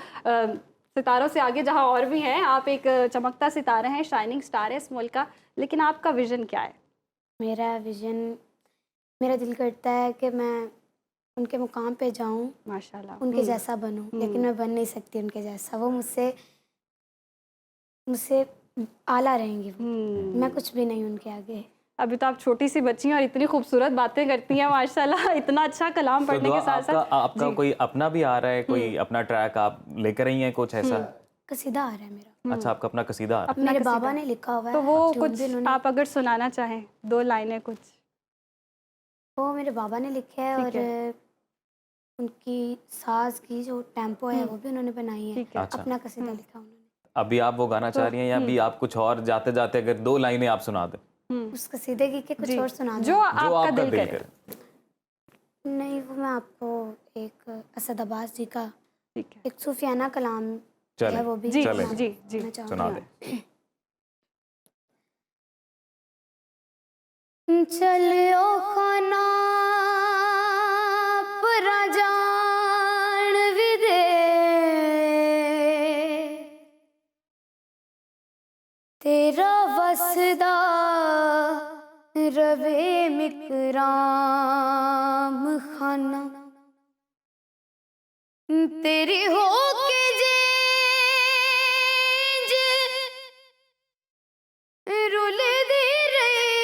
सितारों से आगे जहाँ और भी हैं, आप एक चमकता सितारा हैं, शाइनिंग स्टार है इस मुल्क का, लेकिन आपका विज़न क्या है? मेरा विज़न, मेरा दिल करता है कि मैं उनके मुकाम पे जाऊँ, माशाल्लाह, उनके जैसा बनूँ, लेकिन मैं बन नहीं सकती उनके जैसा। वो मुझसे आला रहेंगी वो। मैं कुछ भी नहीं उनके आगे। अभी तो आप छोटी सी बच्ची हैं और इतनी खूबसूरत बातें करती हैं माशाल्लाह। इतना अच्छा कलाम पढ़ने के साथ साथ आपका कोई अपना भी आ रहा है, कोई अपना ट्रैक आप लेकर आई हैं कुछ ऐसा? कसीदा आ रहा है मेरा। अच्छा, आपका अपना कसीदा आ रहा है। मेरे बाबा ने लिखा हुआ है। तो वो जो कुछ उन्होंने- आप अगर सुनाना चाहें 2 लाइनें कुछ। वो मेरे बाबा ने लिखे है और उनकी साज की जो टेम्पो है वो भी उन्होंने बनाई है। ठीक है। अच्छा। अपना कसीदा लिखा उन्होंने। अभी आप वो गाना चाह रही हैं या अभी आप कुछ और जाते जाते अगर 2 लाइनें आप सुना दें? उस कसीदे की के कुछ और सुना जो दूं? जो आपका आपका दिल दिल करे। करे। नहीं, वो मैं आपको एक असद अब्बास जी का ठीक है। एक सूफियाना कलाम चलें, है वो भी जी चलें। जी जी सुनाना चाहूंगी। सुना दें। चलियो खाना परा जान भी दे, तेरा वसदा रवे मिकराम खाना, तेरी हो के जे रुले दी रही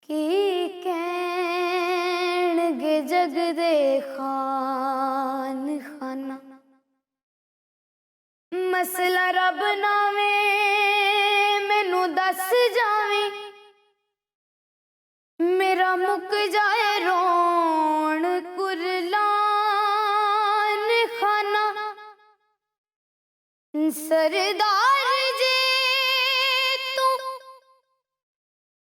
की कहणगे जग दे खान खाना, मसला रब नावे मैनू दस जावे, मेरा मुक जाए रोण कुरलान खाना, सरदार जे तू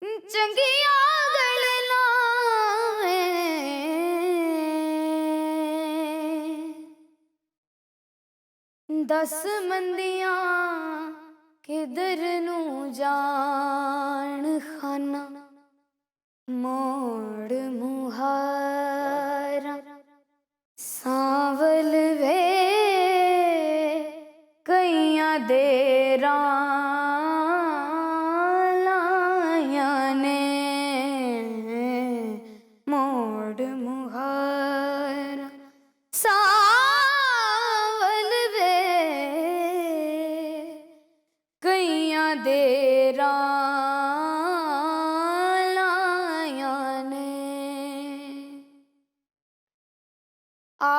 चंगिया गलना दस मंदियां किधर नू जान खाना, मोड़ मुहारा सांवल वे कईयां देरा लाया ने, मोड़ मुहारा सांवल वे कईयां देरा लाया ने, आना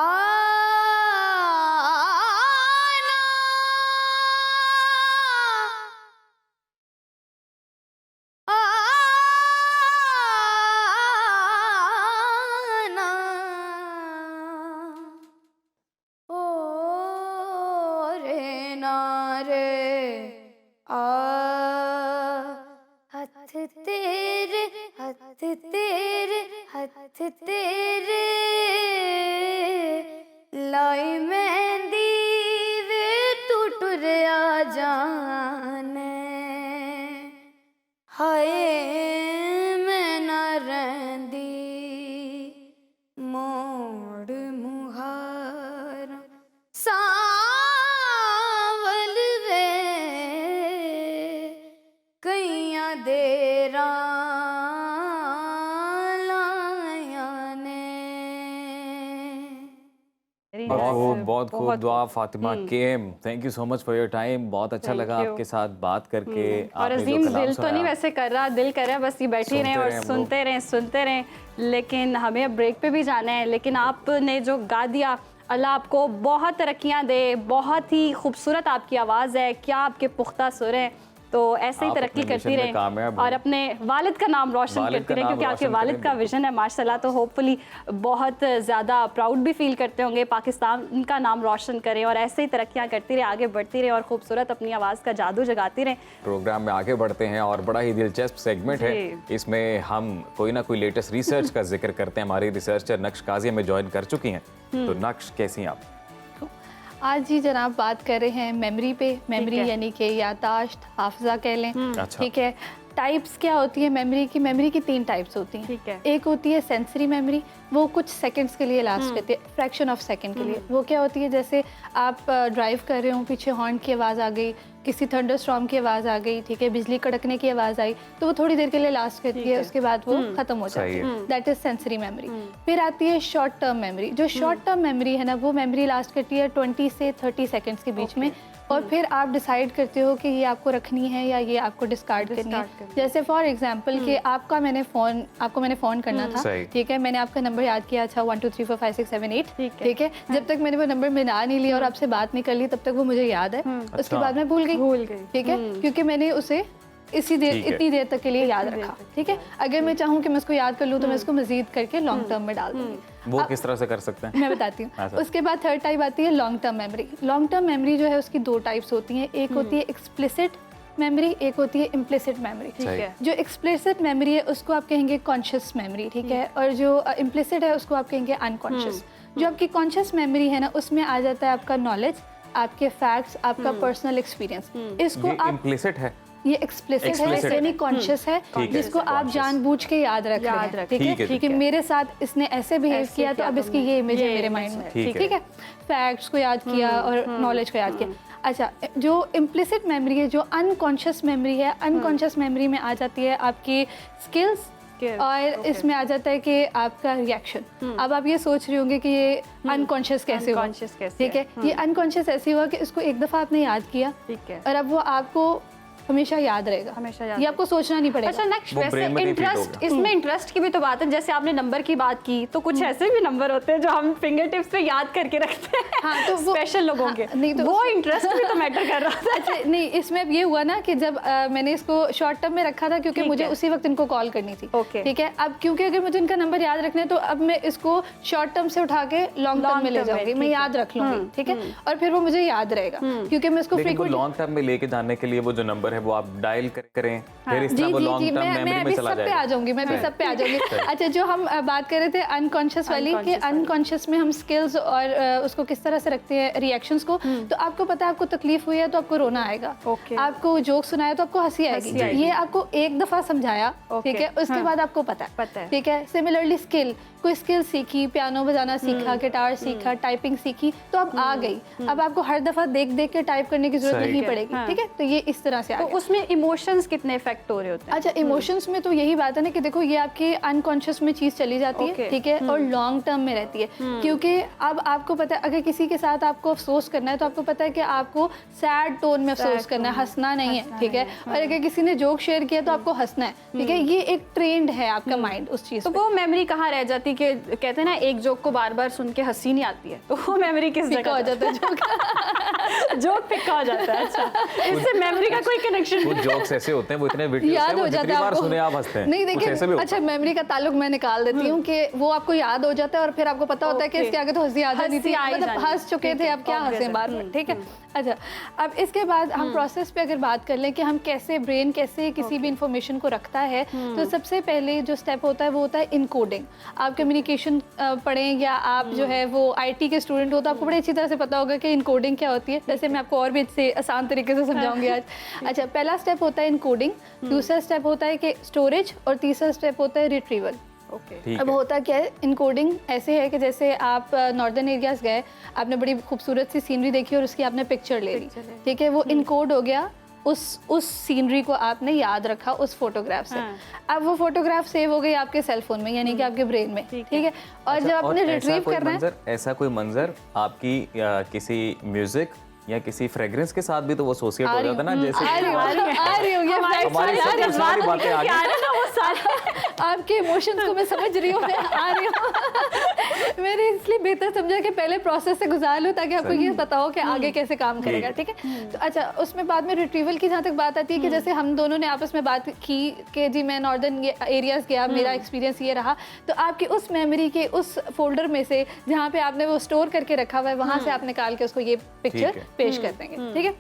ओ रे नारे आ, हथ तेरे हथ तेरे हथ तेरे लाई मेहंदी वे तू टुरिया जाने, हाय मैं ना रहंदी मोड़ मुहारा सांवल वे कईयां देरा लाया ने। बहुत खूब Dua Fatima came. Thank you so much for your time. बहुत अच्छा Thank लगा you. आपके साथ बात करके। और आपने जो अजीम कलाम दिल तो नहीं सुनाया। वैसे कर रहा, दिल कर रहा है बस ये बैठी रहें और हम लोग। सुनते रहें, लेकिन हमें अब ब्रेक पे भी जाना है। लेकिन आपने जो गा दिया, अल्लाह आपको बहुत तरक्कियां दे। बहुत ही खूबसूरत आपकी आवाज़ है, क्या आपके पुख्ता सुर हैं। तो ऐसे ही आप तरक्की अपने करती मिशन में रहें कामयाब और हों। अपने वालिद का नाम रोशन वालिद करती का रहें, नाम क्योंकि आपके रोशन वालिद करें, का बिल्कुल। विजन है माशाल्लाह। तो होपफुली बहुत ज़्यादा प्राउड भी फील करते होंगे, पाकिस्तान का नाम रोशन करें और ऐसे ही तरक्कियाँ करती रहें, आगे बढ़ती रहें और खूबसूरत अपनी आवाज़ का जादू जगाती रहें। प्रोग्राम में आगे बढ़ते हैं और बड़ा ही दिलचस्प सेगमेंट है। जी। इसमें हम कोई ना कोई लेटेस्ट रिसर्च का जिक्र करते हैं। हमारी रिसर्चर नक्श काजी हमें ज्वाइन कर चुकी हैं। तो नक्श, कैसी हैं आप? आज जी जनाब बात कर रहे हैं मेमोरी पे। मेमोरी है। यानी कि यादाश्त, हाफजा कह लें। अच्छा। ठीक है। टाइप्स क्या होती है मेमोरी की? मेमोरी की 3 टाइप्स होती हैं। ठीक है। एक होती है सेंसरी मेमोरी, वो कुछ सेकंड्स के लिए लास्ट करती है, फ्रैक्शन ऑफ सेकंड के लिए। वो क्या होती है, जैसे आप ड्राइव कर रहे हो, पीछे हॉर्न की आवाज़ आ गई किसी थंडर स्टॉर्म की आवाज़ आ गई, ठीक है, बिजली कड़कने की आवाज़ आई, तो वो थोड़ी देर के लिए लास्ट करती है, उसके बाद वो खत्म हो जाती है। That is sensory memory. फिर आती है शॉर्ट टर्म मेमोरी। जो शॉर्ट टर्म मेमोरी है ना, वो मेमोरी लास्ट करती है 20 से 30 सेकेंड्स के बीच में, और फिर आप डिसाइड करते हो कि ये आपको रखनी है या ये आपको डिस्कार्ड करनी है। जैसे फॉर एग्जांपल कि आपको मैंने फ़ोन करना था, ठीक है, मैंने आपका नंबर याद किया, अच्छा 1 2 3 4 5 6 7 8, ठीक है, जब तक मैंने वो नंबर बना नहीं लिया और आपसे बात नहीं कर ली तब तक वो मुझे याद है। उसके बाद मैं भूल गई, ठीक है, क्योंकि मैंने उसे इतनी देर तक के लिए याद रखा, ठीक है। अगर मैं चाहूँ कि मैं उसको याद कर लूँ तो मैं उसको मजीद करके लॉन्ग टर्म में डाल दूँगी। वो किस तरह से कर सकते हैं? मैं बताती हूँ। उसके बाद थर्ड टाइप आती है long term memory. Long term memory जो है उसकी दो टाइप्स होती हैं, एक होती है एक्सप्लिसिट मेमोरी, एक होती है इम्प्लिसिट मेमोरी, ठीक है। जो एक्सप्लिसिट मेमोरी है उसको आप कहेंगे कॉन्शियस मेमोरी, ठीक है, और जो इम्प्लिसिट है उसको आप कहेंगे अनकॉन्शियस। जो आपकी कॉन्शियस मेमोरी है ना, उसमें आ जाता है आपका नॉलेज, आपके फैक्ट्स, आपका पर्सनल एक्सपीरियंस। इसको आप इम्प्लिसिट है, ये एक्सप्लिसिट है, सेमी कॉन्शियस है, जिसको आप जानबूझ के याद रख रहे हैं, ठीक है, कि मेरे साथ इसने ऐसे बिहेव किया तो अब इसकी ये इमेज है मेरे माइंड में, ठीक है। फैक्ट्स को याद किया और नॉलेज को याद किया। अच्छा, जो इम्प्लिसिट मेमोरी है, जो अनकॉन्शियस मेमोरी है, अनकॉन्शियस मेमोरी में आ जाती है आपकी स्किल्स, और इसमें आ जाता है कि आपका रिएक्शन। अब आप ये सोच रहे होंगे कि ये अनकॉन्शियस कैसे हुआ, ठीक है। ये अनकॉन्शियस ऐसे हुआ कि इसको एक दफ़ा आपने याद किया, ठीक है, और अब वो आपको हमेशा याद रहेगा, हमेशा याद, ये आपको सोचना नहीं पड़ेगा। अच्छा, नेक्स्ट वैसे इंटरेस्ट, इसमें इंटरेस्ट की भी तो बात है। जैसे आपने नंबर की बात की, तो कुछ ऐसे भी नंबर होते हैं जो हम फिंगर टिप्स पे याद करके रखते हैं, हाँ, तो स्पेशल लोगों के, नहीं तो वो इंटरेस्ट भी तो मैटर कर रहा था। अच्छा, नहीं, इसमें अब ये हुआ ना कि जब मैंने इसको शॉर्ट टर्म में रखा था क्योंकि मुझे उसी वक्त इनको कॉल करनी थी, ठीक है। अब क्योंकि अगर मुझे इनका नंबर याद रखना है तो अब मैं इसको शॉर्ट टर्म से उठा के लॉन्ग टर्म में ले जाऊंगी, मैं याद रख लूंगी, ठीक है, और फिर वो मुझे याद रहेगा क्योंकि मैं इसको फ्रीक्वेंट लॉन्ग टर्म में लेके जाने के लिए वो जो नंबर है वो आप डायल करें, फिर इस तरह वो लॉन्ग टर्म मेमोरी में चला जाएगा। आ जाऊंगी, मैं भी सब पे आ जाऊंगी। अच्छा, जो हम बात कर रहे थे अनकॉन्शियस वाली, कि अनकॉन्शियस में हम स्किल्स और उसको किस तरह से रखते हैं, रिएक्शंस को, तो आपको पता है आपको तकलीफ हुई है तो आपको रोना आएगा, आपको जोक सुनाया तो आपको हंसी आएगी, ये आपको एक दफा समझाया, ठीक है, उसके बाद आपको पता है, ठीक है। सिमिलरली स्किल, कोई स्किल सीखी, पियानो बजाना सीखा, गिटार सीखा, टाइपिंग सीखी, तो अब आ गई, अब आपको हर दफा देख देख के टाइप करने की जरूरत नहीं पड़ेगी, ठीक है। तो ये इस तरह से आ गया। उसमें इमोशंस कितने इफेक्ट हो रहे होते हैं? अच्छा, इमोशंस में तो यही बात है ना कि देखो ये आपके अनकॉन्शियस में चीज चली जाती है, ठीक है, और लॉन्ग टर्म में रहती है, क्योंकि अब आपको पता है अगर किसी के साथ आपको अफसोस करना है तो आपको पता है कि आपको सैड टोन में अफसोस करना है, हंसना नहीं है, ठीक है, और अगर किसी ने जोक शेयर किया तो आपको हंसना है, ठीक है। ये एक ट्रेंड है आपका माइंड उस चीज। तो वो मेमोरी कहाँ रह जाती है? कि कहते हैं ना एक जोक को बार बार सुन के हंसी नहीं आती है, तो वो मेमोरी किस जगह हो जाता है? जोक फिक्का हो जाता है। अच्छा, इससे मेमोरी का कोई कनेक्शन नहीं। कुछ जोक्स ऐसे होते हैं वो इतने विटी याद हो जाता है आपको, सुने आप हंसते हैं। नहीं देखिए, अच्छा, मेमोरी का ताल्लुक मैं निकाल देती हूँ कि वो आपको याद हो जाता है और फिर आपको पता होता है कि इसके आगे तो हंसी आ जाती थी, मतलब हंस चुके थे, अब क्या हंसे बार बार, ठीक है। अच्छा, अब इसके बाद हम प्रोसेस पे अगर बात कर लें कि हम कैसे ब्रेन कैसे किसी भी इंफॉर्मेशन को रखता है, तो सबसे पहले जो स्टेप होता है वो होता है इनकोडिंग। आप कम्युनिकेशन पढ़ें या आप जो है वो IT के स्टूडेंट हो तो आपको बड़े अच्छी तरह से पता होगा कि इनकोडिंग क्या होती है। जैसे मैं आपको और भी अच्छे आसान तरीके से समझाऊंगी आज। अच्छा, पहला स्टेप होता है इनकोडिंग, दूसरा स्टेप होता है कि स्टोरेज, और तीसरा स्टेप होता है रिट्रीवल। अब होता क्या है, इनकोडिंग ऐसे है कि जैसे आप नॉर्दर्न एरियाज गए, आपने बड़ी खूबसूरत सी सीनरी देखी और उसकी आपने पिक्चर ले ली, ठीक है, वो इनकोड हो गया, उस सीनरी को आपने याद रखा उस फोटोग्राफ से। अब वो फोटोग्राफ सेव हो गई आपके सेल फोन में, यानी कि आपके ब्रेन में, ठीक है। और जब आपने रिट्रीव करना है, ऐसा कोई मंजर आपकी किसी म्यूजिक या किसी फ्रेग्रेंस के साथ भी तो वो एसोसिएट हो जाता है ना, जैसे आपके इमोशंस को मैं समझ रही हूँ, मैं आ रही हूँ। मैंने इसलिए बेहतर समझा कि पहले प्रोसेस से गुजार लूँ ताकि आपको ये पता हो कि आगे कैसे काम करेगा, ठीक है। तो अच्छा, उसमें बाद में रिट्रीवल की जहाँ तक बात आती है कि जैसे हम दोनों ने आपस में बात की कि जी मैं नॉर्दर्न एरियाज गया, मेरा एक्सपीरियंस ये रहा, तो आपकी उस मेमोरी के उस फोल्डर में से जहाँ पे आपने वो स्टोर करके रखा हुआ है, वहाँ से आप निकाल के उसको ये पिक्चर पेश कर देंगे, ठीक है।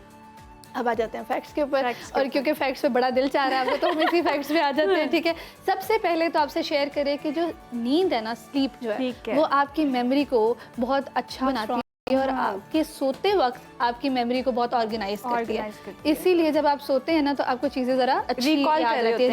अब आ जाते हैं फैक्ट्स के ऊपर, और क्योंकि फैक्ट्स पे बड़ा दिल चाह रहा है आपको तो हम इसी फैक्ट्स पे आ जाते हैं, ठीक है। सबसे पहले तो आपसे शेयर करें कि जो नींद है ना, स्लीप जो है वो आपकी मेमोरी को बहुत अच्छा बनाती है और आपके सोते वक्त आपकी मेमोरी को बहुत ऑर्गेनाइज करती है। इसीलिए जब आप सोते हैं ना तो आपको चीजें जरा अच्छी याद रहती है,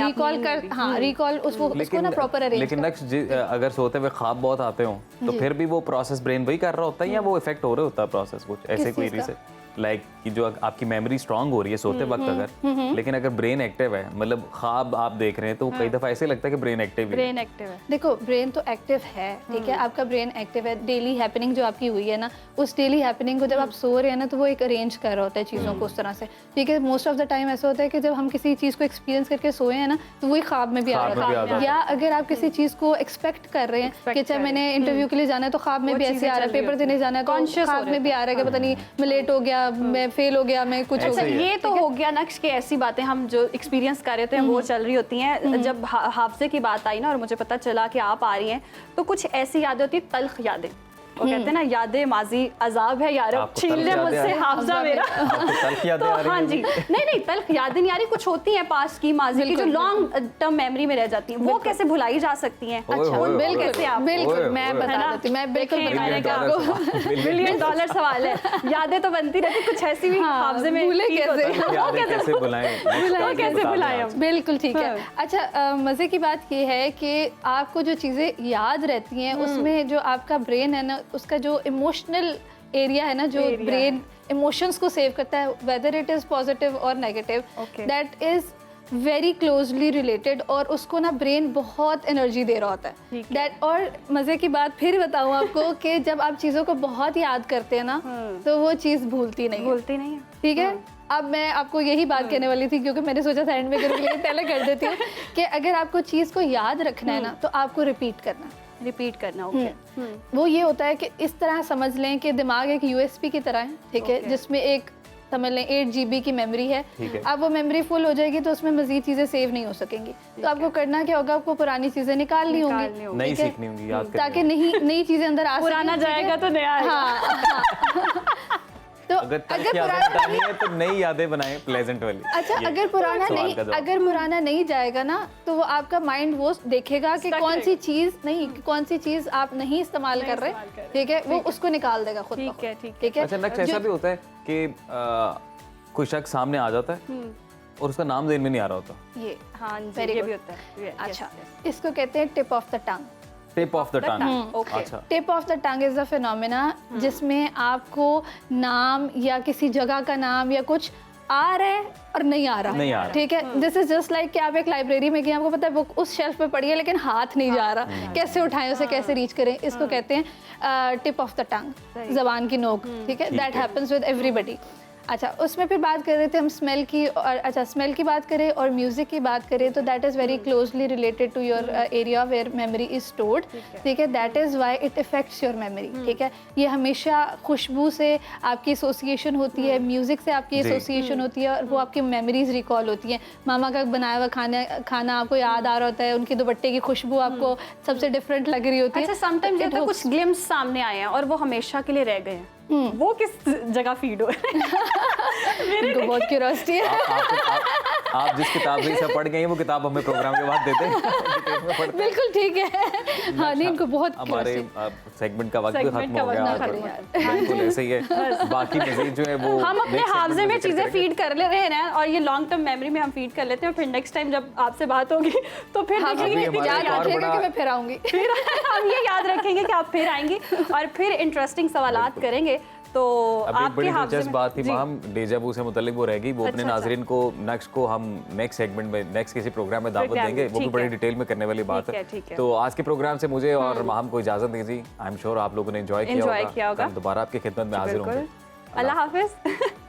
रिकॉल उसको ना प्रॉपर अरेंज। लेकिन नेक्स्ट अगर सोते हुए ख्वाब बहुत आते हो तो फिर भी वो प्रोसेस ब्रेन वही कर रहा होता है या वो इफेक्ट हो रहा होता है प्रोसेस कुछ ऐसे कोई रीजन? लाइक कि जो आपकी मेमोरी स्ट्रांग हो रही है सोते वक्त अगर, लेकिन अगर ब्रेन एक्टिव है, मतलब ख्वाब आप देख रहे हैं तो कई दफा ऐसे लगता है कि ब्रेन एक्टिव है। ब्रेन एक्टिव है। देखो ब्रेन तो एक्टिव है, ठीक है, आपका ब्रेन एक्टिव है। डेली हैपनिंग जो आपकी हुई है ना, उस डेली हैपनिंग को जब आप सो रहे हैं ना, तो वो एक अरेंज कर रहा होता है चीज़ों को उस तरह से, ठीक है। मोस्ट ऑफ द टाइम ऐसा होता है कि जब हम किसी चीज़ को एक्सपीरियंस करके सोए हैं ना, तो वही ख्वाब में भी आ रहा है। या अगर आप किसी चीज़ को एक्सपेक्ट कर रहे हैं कि चाहे मैंने इंटरव्यू के लिए जाना है तो ख्वाब में भी ऐसे आ रहा है, पेपर देने जाना है तो ख्वाब में भी आ रहा है कि पता नहीं मैं लेट हो गया, मैं फेल हो गया, मैं कुछ हो गया। ये तो हो गया नक्श की ऐसी बातें हम जो एक्सपीरियंस कर रहे थे वो चल रही होती हैं। जब हाफजे की बात आई ना और मुझे पता चला कि आप आ रही हैं, तो कुछ ऐसी यादें होती, तल्ख यादें, वो कहते हैं ना यादें माजी अजाब है यार, छीन ले मुझसे हाफजा मेरा। तो हाँ जी, नहीं तल्ख यादें नहीं आ रही, कुछ होती हैं पास्ट की, माजी की, जो लॉन्ग टर्म मेमोरी में रह जाती हैं, वो कैसे भुलाई जा सकती हैं। अच्छा, बिल्कुल मैं बता देती हूँ, मैं बिल्कुल $1 बिलियन सवाल है। यादें तो बनती रहती, कुछ ऐसी भी हाफजे में भूले कैसे बुलाएं। बिल्कुल ठीक है। अच्छा, मज़े की बात ये है कि आपको जो चीज़ें याद रहती हैं उसमें जो आपका ब्रेन है ना, उसका जो इमोशनल एरिया है ना, जो ब्रेन इमोशंस को सेव करता है, वेदर इट इज़ पॉजिटिव और negative, that is very closely related, और उसको ना ब्रेन बहुत एनर्जी दे रहा होता है दैट। और मज़े की बात फिर बताऊँ आपको कि जब आप चीज़ों को बहुत याद करते हैं ना, तो वो चीज़ भूलती नहीं है, ठीक है। अब मैं आपको यही बात कहने वाली थी, क्योंकि मैंने सोचा था एंड में करूँगी, लेकिन पहले कर देती हूँ कि अगर आपको चीज़ को याद रखना है ना, तो आपको रिपीट करना। ओके। वो ये होता है कि इस तरह समझ लें कि दिमाग एक USB की तरह है, ठीक है, जिसमें एक समझ लें 8 GB की मेमोरी है। अब वो मेमोरी फुल हो जाएगी तो उसमें मजीद चीज़ें सेव नहीं हो सकेंगी, तो आपको करना क्या होगा, आपको पुरानी चीज़ें निकालनी होंगी, नई सीखनी होंगी, याद करनी ताकि नई चीज़ें अंदर आ सकें। पुराना जाएगा तो नया आएगा। हाँ। तो अगर पुरानी है तो नई यादें बनाएं, प्लेजेंट वाली। अच्छा, अगर पुराना नहीं जाएगा ना, तो वो आपका माइंड वो देखेगा कि कौन सी चीज आप नहीं इस्तेमाल कर रहे, ठीक है, वो उसको निकाल देगा खुद। ठीक है। अच्छा, नेक्स्ट ऐसा भी होता है कि कोई शख्स सामने आ जाता है और उसका नाम ज़हन में नहीं आ रहा होता। ये हाँ वेरी ये गुड भी होता है। अच्छा, इसको कहते हैं tip of the tongue. Tip of the tongue. अच्छा, tip of the tongue is a phenomena जिसमें आपको नाम या किसी जगह का नाम या कुछ आ रहा है और नहीं आ रहा, ठीक है। दिस इज जस्ट लाइक कि आप एक लाइब्रेरी में गए, आपको पता है बुक उस शेल्फ पे पड़ी है लेकिन हाथ नहीं जा रहा, कैसे उठाएं उसे, कैसे रीच करें, इसको कहते हैं टिप ऑफ द टंग, जबान की नोक, ठीक है। That happens with everybody. अच्छा, उसमें फिर बात कर रहे थे हम स्मेल की, और अच्छा स्मेल की बात करें और म्यूज़िक की बात करें तो that is very closely related to your area where memory is stored, ठीक है। That is why it affects your memory, ठीक है। ये हमेशा खुशबू से आपकी एसोसिएशन होती है, म्यूज़िक से आपकी एसोसिएशन होती है, और वो आपकी मेमोरीज रिकॉल होती हैं। मामा का बनाया हुआ खाना आपको याद आ रहा होता है, उनकी दुपट्टे की खुशबू आपको सबसे डिफरेंट लग रही होती है। अच्छा, समटाइम्स ये तो कुछ ग्लिम्स सामने आए हैं और वो हमेशा के लिए रह गए हैं, वो किस जगह फीड हो मेरे को बहुत क्यूरियोसिटी है। आप जिस किताब से पढ़ गई हैं वो किताब हमें प्रोग्राम के बाद देते हैं। बिल्कुल ठीक है। हाँ नहीं, इनको बहुत हमारे सेगमेंट का वक्त भी खत्म हो गया। बिल्कुल ऐसे ही है, बाकी मज़ीद जो है वो हम अपने हाफजे में चीज़ें फीड कर ले रहे हैं और ये लॉन्ग टर्म मेमोरी में हम फीड कर लेते हैं, फिर नेक्स्ट टाइम जब आपसे बात होगी तो फिर याद रखेगा कि मैं फिर आऊँगी, फिर हम ये याद रखेंगे कि आप फिर आएंगी और फिर इंटरेस्टिंग सवालात करेंगे। तो एक बड़ी दिलचस्प बात थी हम डेजावू से मुतल्लिक वो रहेगी, वो अपने नाजरीन को नक्श को हम नेक्स्ट सेगमेंट में नेक्स्ट किसी प्रोग्राम में दावत देंगे, वो भी बड़ी डिटेल में करने वाली बात है। तो आज के प्रोग्राम से मुझे और माहम को इजाजत दीजिए। आई एम श्योर आप लोगों ने एंजॉय किया होगा। दोबारा आपकी खिदमत में हाजिर होंगे। अल्लाह हाफिज।